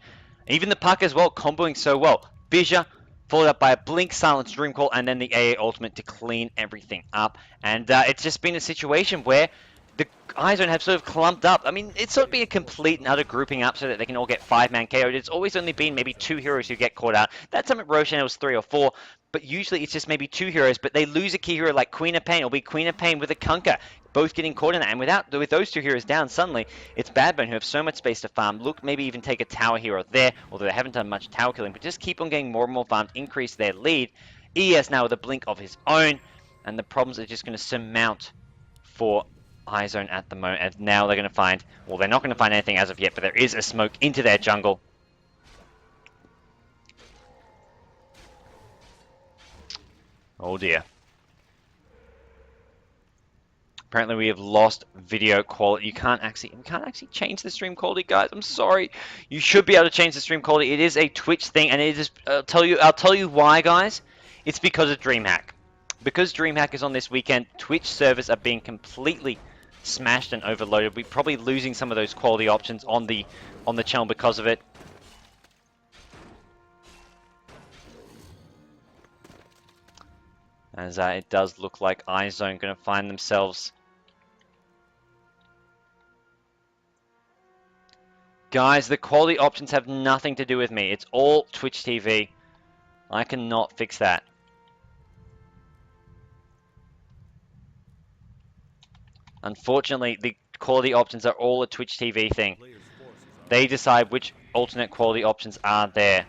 Even the Puck as well, comboing so well. Fissure, followed up by a Blink, Silence, Dreamcall, and then the AA ultimate to clean everything up. And it's just been a situation where the iZONE have sort of clumped up. I mean, it's sort of been a complete and utter grouping up so that they can all get 5-man KO'd. It's always only been maybe 2 heroes who get caught out. That time at Roshan it was 3 or 4, but usually it's just maybe 2 heroes, but they lose a key hero like Queen of Pain. It'll be Queen of Pain with a Kunkka, both getting caught in that. And with those 2 heroes down, suddenly it's BadBurn who have so much space to farm. Look, maybe even take a tower hero there, although they haven't done much tower killing, but just keep on getting more and more farm, increase their lead. ES now with a blink of his own, and the problems are just going to surmount for iZONE at the moment, and now they're going to find, well, they're not going to find anything as of yet, but there is a smoke into their jungle. Oh dear. Apparently we have lost video quality. We can't actually change the stream quality, guys. I'm sorry. You should be able to change the stream quality. It is a Twitch thing, and it is. I'll tell you why, guys. It's because of DreamHack. Because DreamHack is on this weekend, Twitch servers are being completely smashed and overloaded. We're probably losing some of those quality options on the channel because of it. As it does look like iZONE going to find themselves. Guys, the quality options have nothing to do with me. It's all Twitch TV. I cannot fix that. Unfortunately, the quality options are all a Twitch TV thing. They decide which alternate quality options are there.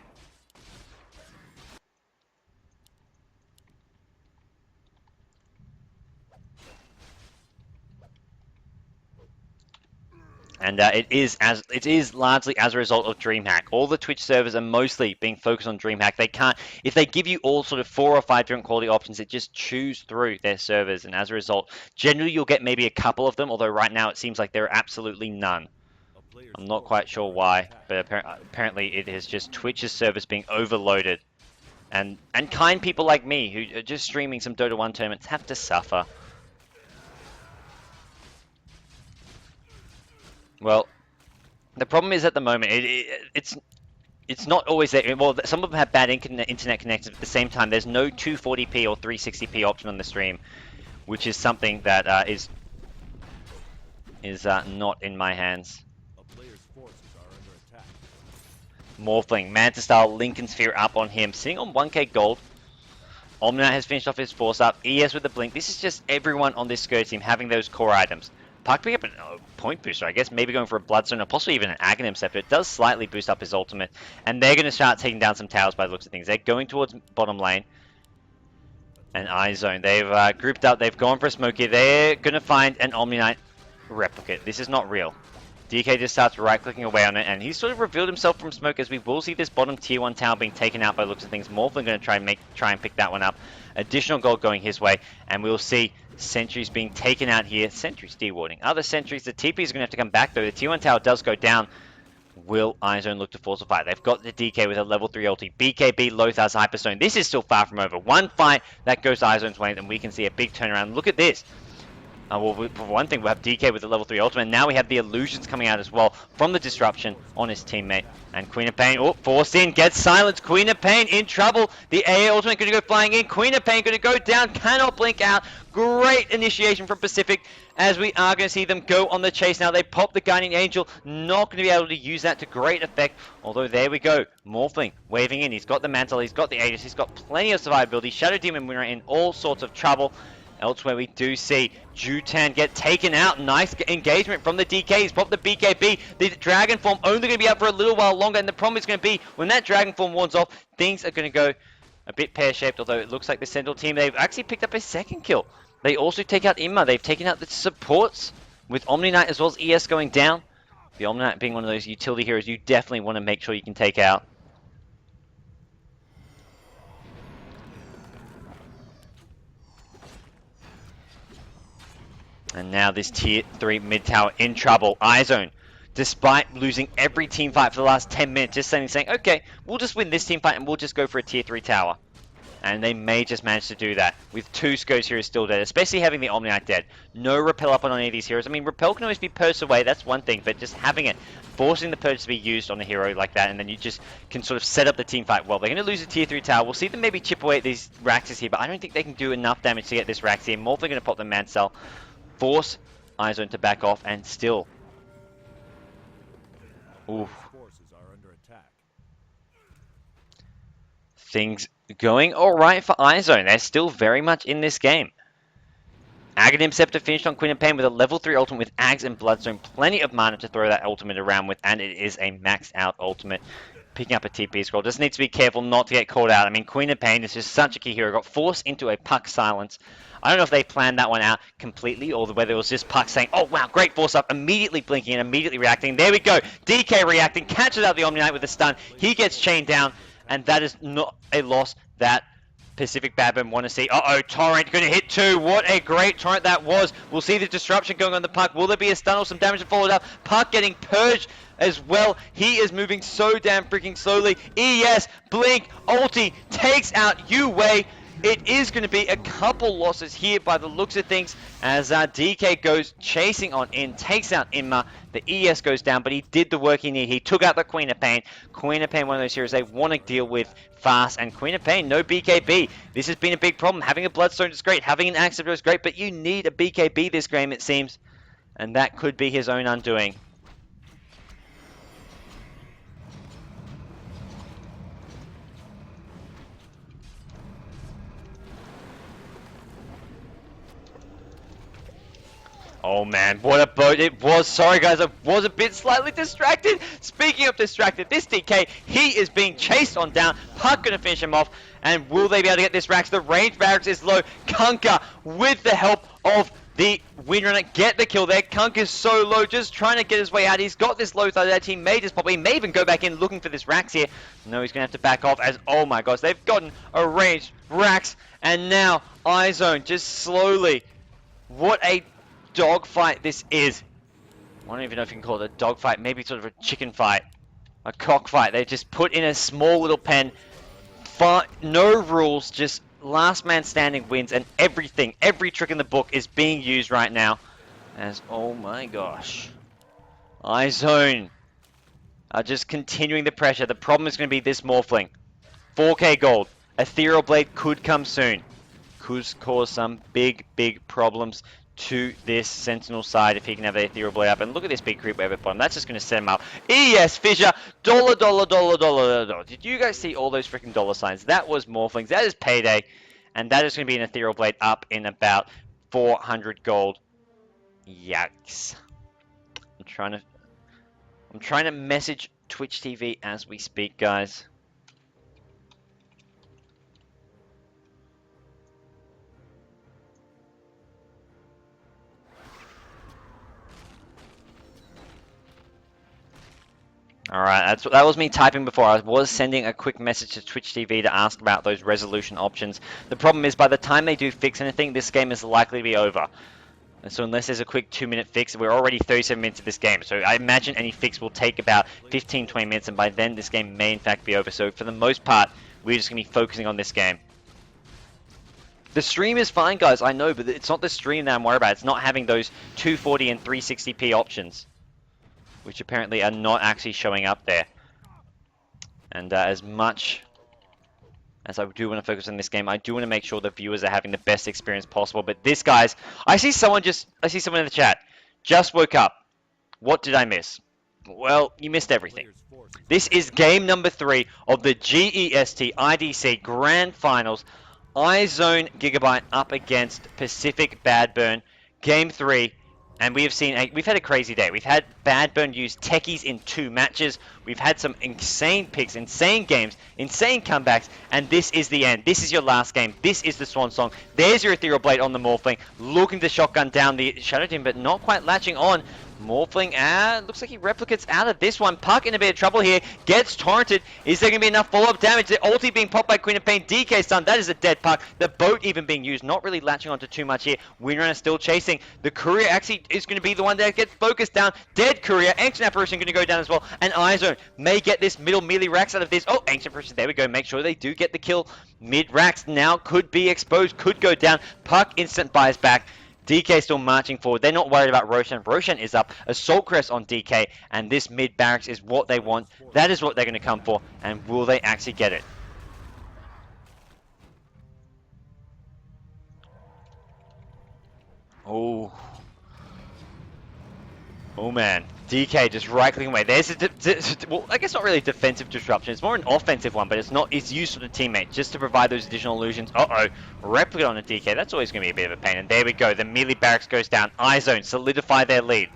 And it is largely as a result of DreamHack. All the Twitch servers are mostly being focused on DreamHack. They can't, if they give you all sort of 4 or 5 different quality options, it just chews through their servers. And as a result, generally you'll get maybe a couple of them, although right now it seems like there are absolutely none. I'm not quite sure why, but apparently it is just Twitch's servers being overloaded. And kind people like me, who are just streaming some Dota 1 tournaments, have to suffer. Well, the problem is at the moment, it's not always there. Well, some of them have bad internet connections. At the same time, there's no 240p or 360p option on the stream, which is something that is not in my hands. A player's forces are under attack. Morphling, Manta style, Lincoln Sphere up on him, sitting on 1k gold. Omnignite has finished off his force up. ES with the blink. This is just everyone on this Go team having those core items. Puck picking up a point booster, I guess, maybe going for a Bloodstone or possibly even an Aghanim Scepter. It does slightly boost up his ultimate, and they're going to start taking down some towers by the looks of things. They're going towards bottom lane, and iZONE. They've grouped up, they've gone for a smoke here. They're going to find an Omnignite replicate. This is not real. DK just starts right-clicking away on it, and he's sort of revealed himself from smoke as we will see this bottom tier 1 tower being taken out by the looks of things. Morphling going to try and pick that one up. Additional gold going his way, and we'll see sentries being taken out here. Sentries dewarding. Other sentries, the TP is going to have to come back though. The tier 1 tower does go down. Will iZONE look to force a fight? They've got the DK with a level 3 ulti. BKB, Lothar's Hyperstone. This is still far from over. One fight that goes iZONE's way, and we can see a big turnaround. Look at this. Well, for one thing, we'll have DK with the level 3 ultimate. Now we have the illusions coming out as well from the disruption on his teammate. And Queen of Pain, forced in, gets silenced. Queen of Pain in trouble. The AA ultimate going to go flying in. Queen of Pain going to go down, cannot blink out. Great initiation from Pacific as we are going to see them go on the chase now. They pop the Guardian Angel, not going to be able to use that to great effect. Although there we go, Morphling waving in. He's got the Mantle, he's got the Aegis, he's got plenty of survivability. Shadow Demon Winner in all sorts of trouble. Elsewhere, we do see Jutan get taken out. Nice engagement from the DK. He's popped the BKB. The Dragon Form only going to be up for a little while longer. And the problem is going to be when that Dragon Form wards off, things are going to go a bit pear-shaped. Although it looks like the Sentinel team, they've actually picked up a second kill. They also take out Imma. They've taken out the supports with Omnignite as well as ES going down. The Omnignite being one of those utility heroes you definitely want to make sure you can take out. And now this tier 3 mid tower in trouble. iZONE, despite losing every team fight for the last 10 minutes, just saying, okay, we'll just win this team fight and we'll just go for a tier 3 tower. And they may just manage to do that with 2 Sco's heroes still dead, especially having the Omnignite dead. No repel up on any of these heroes. I mean, repel can always be purged away, that's one thing, but just having it, forcing the purge to be used on a hero like that, and then you just can sort of set up the team fight well. They're going to lose a tier 3 tower. We'll see them maybe chip away at these Raxes here, but I don't think they can do enough damage to get this Rax here. Morphling going to pop the Mancel. Force iZONE to back off, and still. Oof. Forces are under attack. Things going alright for iZONE. They're still very much in this game. Aghanim Scepter finished on Queen of Pain with a level 3 ultimate with Ags and Bloodstone. Plenty of mana to throw that ultimate around with, and it is a maxed out ultimate. Picking up a TP scroll. Just needs to be careful not to get caught out. I mean, Queen of Pain is just such a key hero. Got forced into a Puck silence. I don't know if they planned that one out completely or whether it was just Puck saying, oh wow, great force up, immediately blinking and immediately reacting. There we go. DK reacting, catches out the Omni Knight with a stun. He gets chained down, and that is not a loss that Pcfc.BadBurn want to see. Uh-oh, Torrent going to hit 2. What a great Torrent that was. We'll see the disruption going on the Puck. Will there be a stun or some damage to follow it up? Puck getting purged as well. He is moving so damn freaking slowly. ES, Blink, ulti, takes out Yue. It is going to be a couple losses here by the looks of things as DK goes chasing on in, takes out Imma. The ES goes down, but he did the work he needed. He took out the Queen of Pain. Queen of Pain, one of those heroes they want to deal with fast, and Queen of Pain, no BKB. This has been a big problem. Having a Bloodstone is great, having an Acceptor is great, but you need a BKB this game, it seems, and that could be his own undoing. Oh man, what a boat it was. Sorry guys, I was a bit slightly distracted. Speaking of distracted, this DK, he is being chased on down. Puck gonna finish him off. And will they be able to get this Rax? The range barracks is low. Kunkka, with the help of the Windrunner, get the kill there. Kunkka is so low, just trying to get his way out. He's got this low side edge. He may just pop. He may even go back in looking for this Rax here. No, he's gonna have to back off as, oh my gosh, they've gotten a ranged Rax. And now, iZONE just slowly. What a dogfight this is. I don't even know if you can call it a dogfight, maybe sort of a chicken fight, a cockfight. They just put in a small little pen, no rules, just last man standing wins, and everything, every trick in the book is being used right now. As, oh my gosh, iZONE are just continuing the pressure. The problem is going to be this Morphling. 4k gold, Ethereal Blade could come soon, could cause some big problems to this Sentinel side if he can have the Ethereal Blade up. And look at this big creep wave at bottom. That's just going to set him up. ES Fissure, dollar. Did you guys see all those freaking dollar signs? That was Morphlings. That is payday. And that is going to be an Ethereal Blade up in about 400 gold. Yikes. I'm trying to message Twitch TV as we speak, guys. Alright, that was me typing before. I was sending a quick message to Twitch TV to ask about those resolution options. The problem is by the time they do fix anything, this game is likely to be over. And so unless there's a quick 2-minute fix, we're already 37 minutes of this game. So I imagine any fix will take about 15-20 minutes, and by then this game may in fact be over. So for the most part, we're just going to be focusing on this game. The stream is fine, guys, I know, but it's not the stream that I'm worried about. It's not having those 240 and 360p options, which apparently are not actually showing up there. And as much as I do want to focus on this game, I do want to make sure the viewers are having the best experience possible. But this, guys, I see someone in the chat. Just woke up. What did I miss? Well, you missed everything. This is game number 3 of the GEST IDC Grand Finals. iZONE.GIGABYTE up against Pcfc.BadBurn. Game 3. And we've had a crazy day. We've had BadBurn use techies in 2 matches. We've had some insane picks, insane games, insane comebacks, and this is the end. This is your last game. This is the swan song. There's your Ethereal Blade on the Morphling, looking to shotgun down the Shadow Team, but not quite latching on. Morphling, looks like he replicates out of this one. Puck in a bit of trouble here, gets torrented. Is there going to be enough follow-up damage? The ulti being popped by Queen of Pain, DK stun, that is a dead Puck. The boat even being used, not really latching onto too much here. Windrunner still chasing. The Courier actually is going to be the one that gets focused down. Dead Courier, Ancient Apparition going to go down as well, and iZONE may get this middle melee Rax out of this. Oh, Ancient Apparition, there we go, make sure they do get the kill. Mid Rax now could be exposed, could go down. Puck instant buys back. DK still marching forward. They're not worried about Roshan. Roshan is up. Assault Crest on DK. And this mid barracks is what they want. That is what they're going to come for. And will they actually get it? Oh. Oh man, DK just right-clicking away. There's a, well, I guess not really a defensive disruption. It's more an offensive one, but it's not. It's used for the teammate just to provide those additional illusions. Uh-oh, replicate on a DK. That's always going to be a bit of a pain. And there we go. The melee barracks goes down. iZone solidify their lead.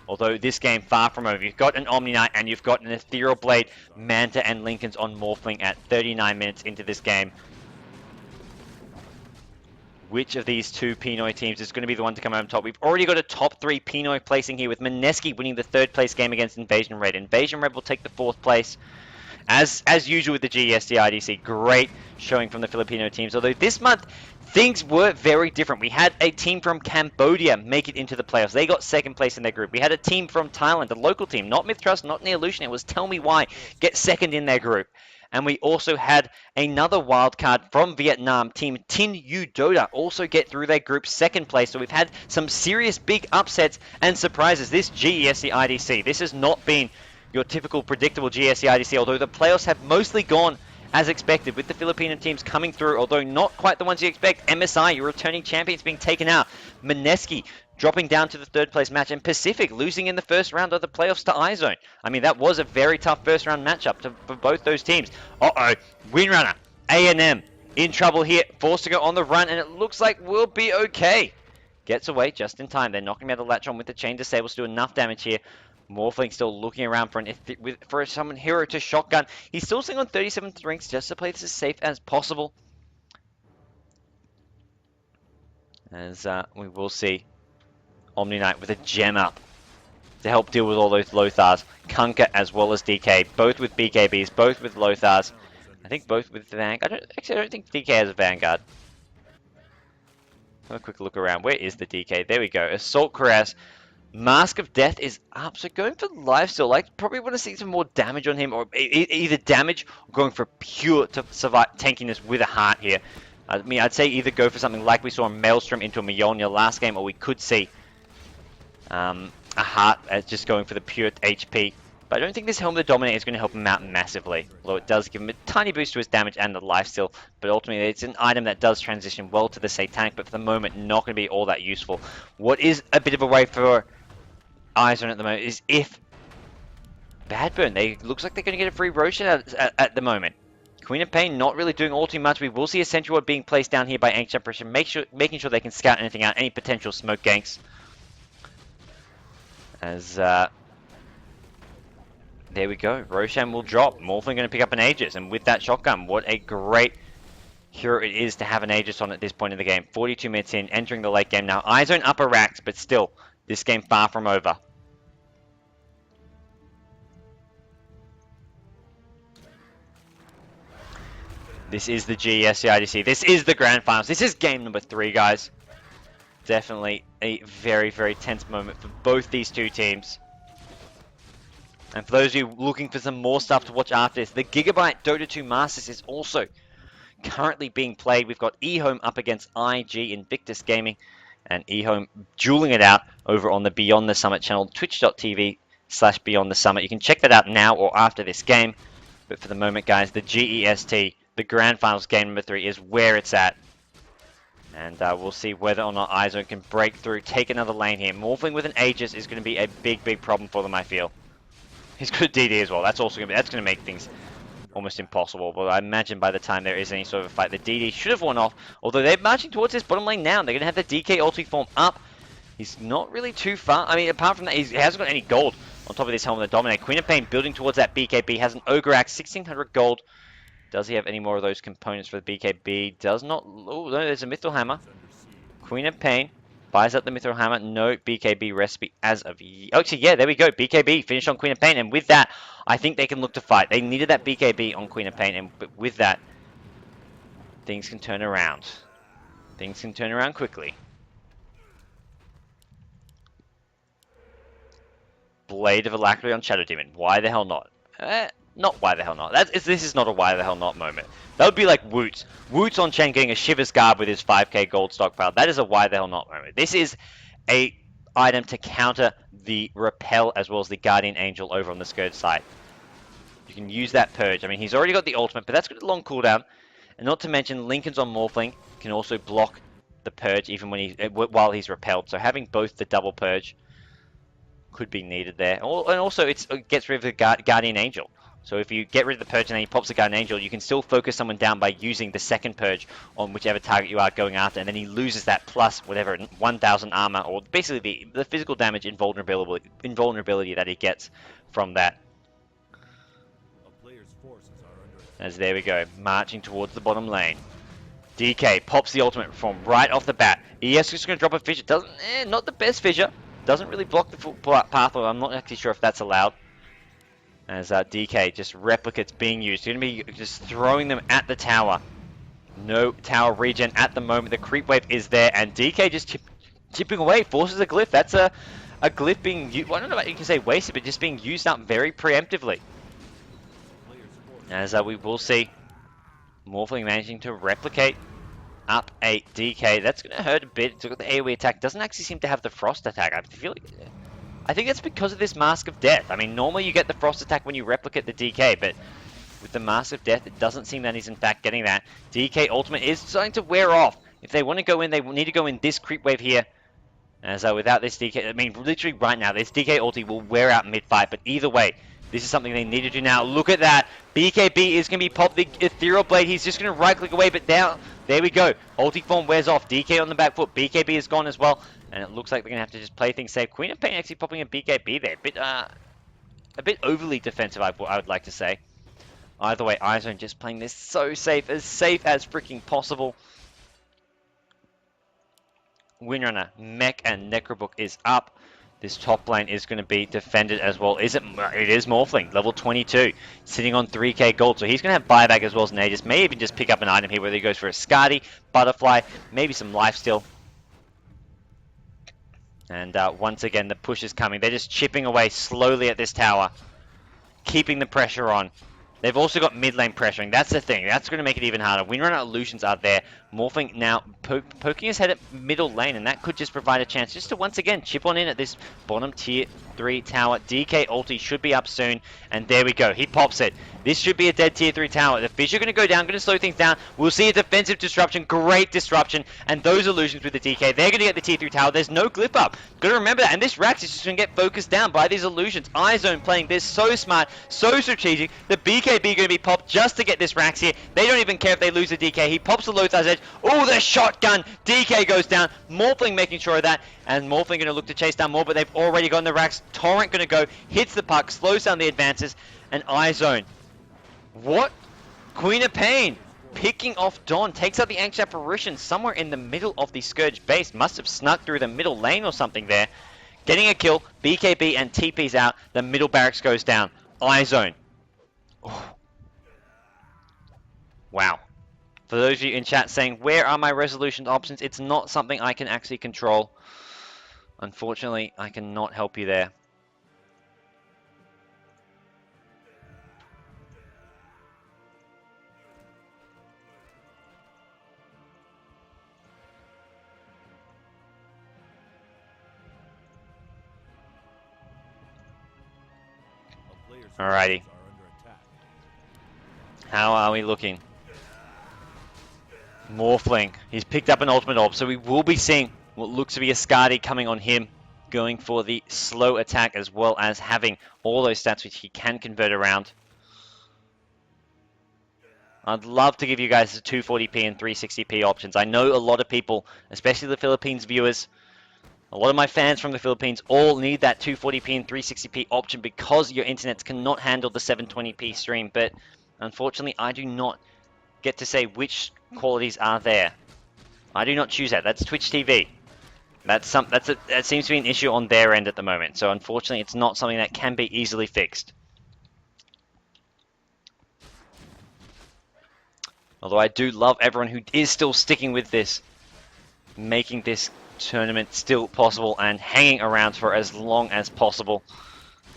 Although this game far from over. You've got an Omni Knight and you've got an Ethereal Blade, Manta and Lincoln's on Morphling at 39 minutes into this game. Which of these two Pinoy teams is going to be the one to come out on top? We've already got a top 3 Pinoy placing here with Mineski winning the 3rd place game against inv-red. inv-red will take the 4th place. As usual with the GEST IDC, great showing from the Filipino teams. Although this month, things were very different. We had a team from Cambodia make it into the playoffs. They got 2nd place in their group. We had a team from Thailand, a local team, not Mith.trust, not Neolution. It was Tell Me Why, get 2nd in their group. And we also had another wildcard from Vietnam, team Tin U Dota, also get through their group 2nd place. So we've had some serious big upsets and surprises. This GEST IDC, this has not been your typical predictable GEST IDC, although the playoffs have mostly gone as expected, with the Filipino teams coming through, although not quite the ones you expect. MSI, your returning champions, being taken out. Mineski dropping down to the 3rd place match, and Pacific losing in the 1st round of the playoffs to iZone. I mean, that was a very tough 1st round matchup for both those teams. Uh-oh, Windrunner, A&M in trouble here, forced to go on the run, and it looks like we'll be okay. Gets away just in time. They're not going to be able to latch on with the chain disables to do enough damage here. Morphling still looking around for someone hero to shotgun. He's still sitting on 37 drinks just to play this as safe as possible. As we will see Omni Knight with a gem up to help deal with all those Lothars. Kunkka as well as DK, both with BKBs, both with Lothars. I think both with Vanguard. I don't think DK has a Vanguard. Have a quick look around. Where is the DK? There we go. Assault Cuirass. Mask of Death is up, so going for lifesteal. I probably want to see some more damage on him, or either damage or going for pure to survive tankiness with a heart here. I mean, I'd say either go for something like we saw in Maelstrom into a Mjolnir last game, or we could see a heart as just going for the pure HP. But I don't think this Helmet of the Dominator is going to help him out massively, although it does give him a tiny boost to his damage and the lifesteal. But ultimately, it's an item that does transition well to the Satanic, but for the moment, not going to be all that useful. What is a bit of a way for iZone at the moment is if BadBurn, looks like they're going to get a free Roshan at the moment. Queen of Pain not really doing all too much. We will see a Sentry Ward being placed down here by Ancient Pressure, making sure they can scout anything out, any potential smoke ganks. As there we go, Roshan will drop. Morphling going to pick up an Aegis, and with that shotgun, what a great hero it is to have an Aegis on at this point in the game. 42 minutes in, entering the late game now. iZone upper racks, but still, this game far from over. This is the GEST IDC. This is the Grand Finals. This is game number 3, guys. Definitely a very, very tense moment for both these two teams. And for those of you looking for some more stuff to watch after this, the Gigabyte Dota 2 Masters is also currently being played. We've got eHome up against IG Invictus Gaming, and eHome dueling it out over on the Beyond the Summit channel, twitch.tv/Beyond the Summit. You can check that out now or after this game. But for the moment, guys, the GEST, the Grand Finals game number 3, is where it's at. And we'll see whether or not iZone can break through, take another lane here. Morphling with an Aegis is going to be a big, big problem for them, I feel. He's got a DD as well. That's going to make things almost impossible. But I imagine by the time there is any sort of a fight, the DD should have won off. Although they're marching towards this bottom lane now. They're going to have the DK ulti form up. He's not really too far. I mean, apart from that, he hasn't got any gold on top of this Helmet of the Dominator. Queen of Pain building towards that BKB. Has an Ogre Axe, 1600 gold. Does he have any more of those components for the BKB? Does not. Oh, no, there's a Mithril Hammer. Queen of Pain buys up the Mithril Hammer. No BKB recipe as of... Actually, yeah, there we go. BKB finished on Queen of Pain. And with that, I think they can look to fight. They needed that BKB on Queen of Pain. And with that, things can turn around. Things can turn around quickly. Blade of Alacrity on Shadow Demon. Why the hell not? Not why the hell not. This is not a why the hell not moment. That would be like Woots. Woots on chain getting a Shiver's Garb with his 5k gold stockpile. That is a why the hell not moment. This is a item to counter the Repel as well as the Guardian Angel over on the Scourge side. You can use that Purge. I mean, he's already got the ultimate, but that's got a long cooldown. And not to mention, Lincoln's on Morphling can also block the Purge even when while he's repelled. So having both the double Purge, could be needed there. And also, it gets rid of the Guardian Angel. So if you get rid of the Purge and then he pops the Guardian Angel, you can still focus someone down by using the second Purge on whichever target you are going after, and then he loses that plus whatever 1,000 armor, or basically the physical damage invulnerability that he gets from that. A player's forces are under attack. As there we go, marching towards the bottom lane. DK pops the ultimate from right off the bat. ES is going to drop a fissure. Not the best fissure. Doesn't really block the full path, or I'm not actually sure if that's allowed. As DK just replicates being used. Going to be just throwing them at the tower. No tower regen at the moment. The creep wave is there, and DK just chipping away. Forces a glyph. That's a glyph being used. Well, I don't know if you can say wasted, but just being used up very preemptively. As we will see Morphling managing to replicate up a DK. That's going to hurt a bit. It's got the AoE attack. Doesn't actually seem to have the frost attack. I think that's because of this Mask of Death. I mean, normally you get the frost attack when you replicate the DK, but with the Mask of Death, it doesn't seem that he's in fact getting that. DK ultimate is starting to wear off. If they want to go in, they need to go in this creep wave here. As without this DK, I mean, literally right now, this DK ulti will wear out mid-fight, but either way, this is something they need to do now. Look at that. BKB is going to be popped the Ethereal Blade. He's just going to right-click away, but now, there we go. Ulti form wears off. DK on the back foot. BKB is gone as well. And it looks like they're going to have to just play things safe. Queen of Pain actually popping a BKB there. A bit overly defensive, I would like to say. Either way, iZONE just playing this so safe as freaking possible. Windrunner, Mech, and Necrobook is up. This top lane is going to be defended as well. It is Morphling, level 22, sitting on 3k gold. So he's going to have buyback as well as Nagus. May even just pick up an item here, whether he goes for a Skadi, Butterfly, maybe some lifesteal. And once again, the push is coming. They're just chipping away slowly at this tower, keeping the pressure on. They've also got mid lane pressuring. That's the thing. That's going to make it even harder. Windrunner illusions are there. Morphling now poking his head at middle lane, and that could just provide a chance just to once again chip on in at this bottom tier 3 tower. DK ulti should be up soon, and there we go. He pops it. This should be a dead tier 3 tower. The fish are going to go down, going to slow things down. We'll see a defensive disruption, great disruption, and those illusions with the DK, they're going to get the tier 3 tower. There's no glyph up. Got to remember that, and this Rax is just going to get focused down by these illusions. iZONE playing this so smart, so strategic. The BKB going to be popped just to get this Rax here. They don't even care if they lose the DK. He pops the Lothar's Edge. Oh, the shotgun! DK goes down. Morphling making sure of that, and Morphling going to look to chase down more, but they've already gotten the Rax. Torrent going to go, hits the puck, slows down the advances, and iZONE. What? Queen of Pain picking off Dawn, takes out the Ancient Apparition somewhere in the middle of the Scourge base. Must have snuck through the middle lane or something there. Getting a kill, BKB and TP's out, the middle barracks goes down. iZONE. Oh. Wow. For those of you in chat saying, where are my resolution options? It's not something I can actually control. Unfortunately, I cannot help you there. Alrighty. How are we looking? Morphling. He's picked up an ultimate orb, so we will be seeing what looks to be a Skadi coming on him, going for the slow attack as well as having all those stats which he can convert around. I'd love to give you guys the 240p and 360p options. I know a lot of people, especially the Philippines viewers, a lot of my fans from the Philippines all need that 240p and 360p option because your internets cannot handle the 720p stream, but unfortunately I do not get to say which qualities are there. I do not choose that. That's Twitch TV. That seems to be an issue on their end at the moment, so unfortunately it's not something that can be easily fixed. Although I do love everyone who is still sticking with this, making this tournament still possible and hanging around for as long as possible.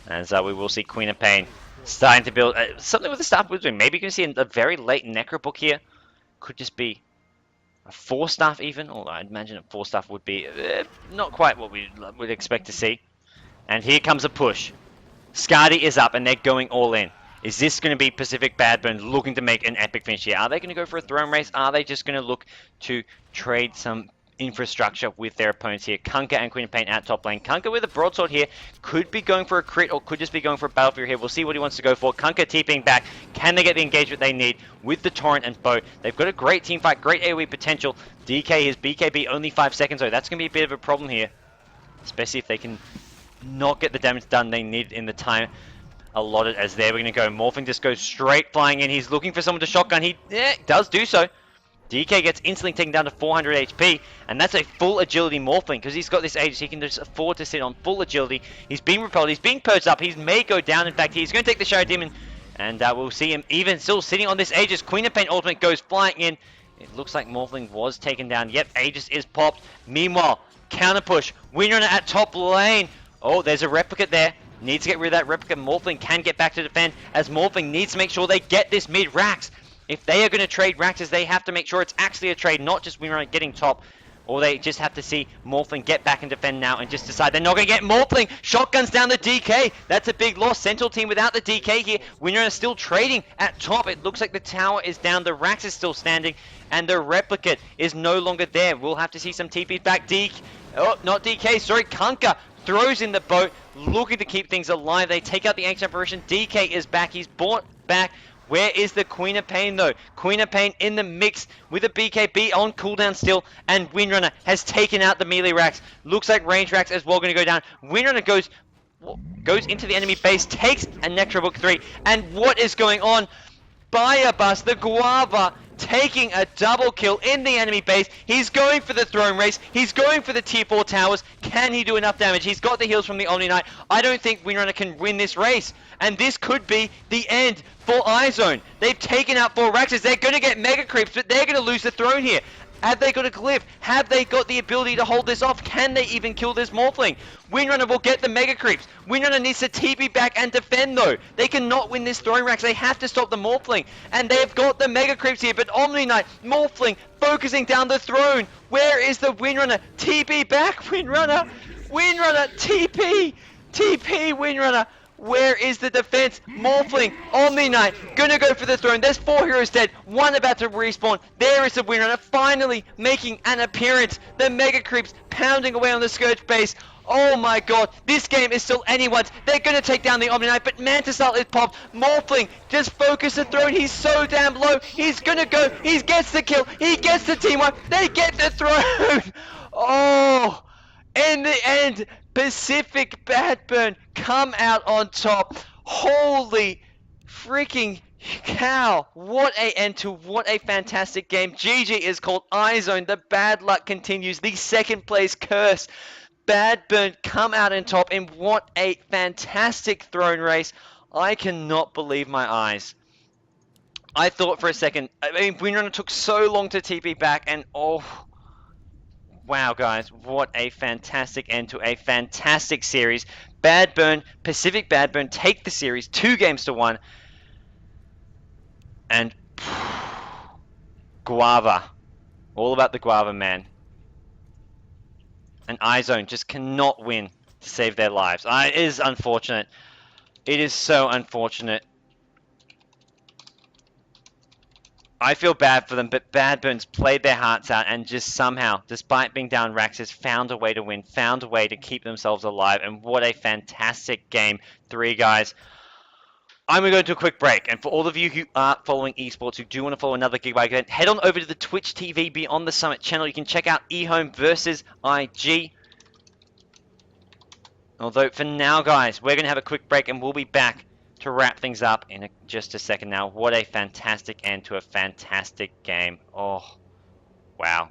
As we will see Queen of Pain starting to build something with the staff we're doing. Maybe you can see a very late Necrobook here. Could just be a 4-staff even, although I'd imagine a 4-staff would be not quite what we would expect to see. And here comes a push. Skadi is up and they're going all in. Is this going to be Pcfc.BadBurn looking to make an epic finish here? Are they going to go for a throne race? Are they just going to look to trade some infrastructure with their opponents here. Kunkka and Queen of Pain at top lane. Kunkka with a broadsword here could be going for a crit or could just be going for a battlefield here. We'll see what he wants to go for. Kunkka TPing back. Can they get the engagement they need with the Torrent and Boat? They've got a great team fight, great AoE potential. DK, his BKB, only 5 seconds though. That's going to be a bit of a problem here, especially if they can not get the damage done they need in the time allotted. As there, we're going to go. Morphling just goes straight flying in. He's looking for someone to shotgun. He does do so. DK gets instantly taken down to 400 HP, and that's a full agility Morphling, because he's got this age, he can just afford to sit on full agility. He's being repelled, he's being purged up, he may go down. In fact, he's going to take the Shadow Demon, and we'll see him even still sitting on this Aegis. Queen of Pain ultimate goes flying in. It looks like Morphling was taken down. Yep, Aegis is popped. Meanwhile, counter push. Windrunner at top lane. Oh, there's a replicate there. Needs to get rid of that replicate. Morphling can get back to defend, as Morphling needs to make sure they get this mid Rax. If they are going to trade Raxes, they have to make sure it's actually a trade, not just Windrunner getting top. Or they just have to see Morphling get back and defend now and just decide they're not going to get Morphling. Shotguns down the DK. That's a big loss. Central team without the DK here. Windrunner still trading at top. It looks like the tower is down. The Rax is still standing. And the replicate is no longer there. We'll have to see some TPs back. Oh, not DK. Sorry, Kunkka throws in the boat, looking to keep things alive. They take out the Ancient Apparition. DK is back. He's brought back. Where is the Queen of Pain though? Queen of Pain in the mix with a BKB on cooldown still, and Windrunner has taken out the melee Rax. Looks like range Rax as well going to go down. Windrunner goes into the enemy base, takes a Necrobook 3, and what is going on? Bus, the Guava, taking a double kill in the enemy base. He's going for the throne race. He's going for the tier 4 towers. Can he do enough damage? He's got the heals from the Omni Knight. I don't think Windrunner can win this race. And this could be the end for iZONE. They've taken out 4 Raxes. They're going to get Mega Creeps, but they're going to lose the throne here. Have they got a glyph? Have they got the ability to hold this off? Can they even kill this Morphling? Windrunner will get the Mega Creeps. Windrunner needs to TP back and defend though. They cannot win this throne Rax. They have to stop the Morphling. And they've got the Mega Creeps here, but Omni Knight, Morphling, focusing down the throne. Where is the Windrunner? TP back, Windrunner. Windrunner, TP. TP, Windrunner. Where is the defense? Morphling, Omni Knight, gonna go for the throne. There's 4 heroes dead, 1 about to respawn. There is the Windrunner finally making an appearance. The Mega Creeps pounding away on the Scourge base. Oh my god, this game is still anyone's. They're gonna take down the Omni Knight, but Mantis Ult is popped. Morphling, just focus the throne. He's so damn low. He's gonna go. He gets the kill. He gets the team wipe. They get the throne. Oh, in the end, Pcfc.BadBurn come out on top. Holy freaking cow. What a end to what a fantastic game. GG is called iZONE. The bad luck continues. The second place curse. BadBurn come out on top in what a fantastic throne race. I cannot believe my eyes. I thought for a second, Windrunner took so long to TP back, and oh, wow guys, what a fantastic end to a fantastic series. BadBurn, Pcfc.BadBurn take the series 2-1, and Guava, all about the Guava man. And iZONE just cannot win to save their lives. It is unfortunate. It is so unfortunate. I feel bad for them, but BadBurn's played their hearts out and just somehow, despite being down Raxes, found a way to win, found a way to keep themselves alive, and what a fantastic game. 3 guys. I'm going to go to a quick break, and for all of you who aren't following esports, who do want to follow another Gigabyte event, head on over to the Twitch TV Beyond the Summit channel. You can check out eHome versus IG. Although, for now, guys, we're going to have a quick break, and we'll be back to wrap things up in just a second now. What a fantastic end to a fantastic game. Oh, wow.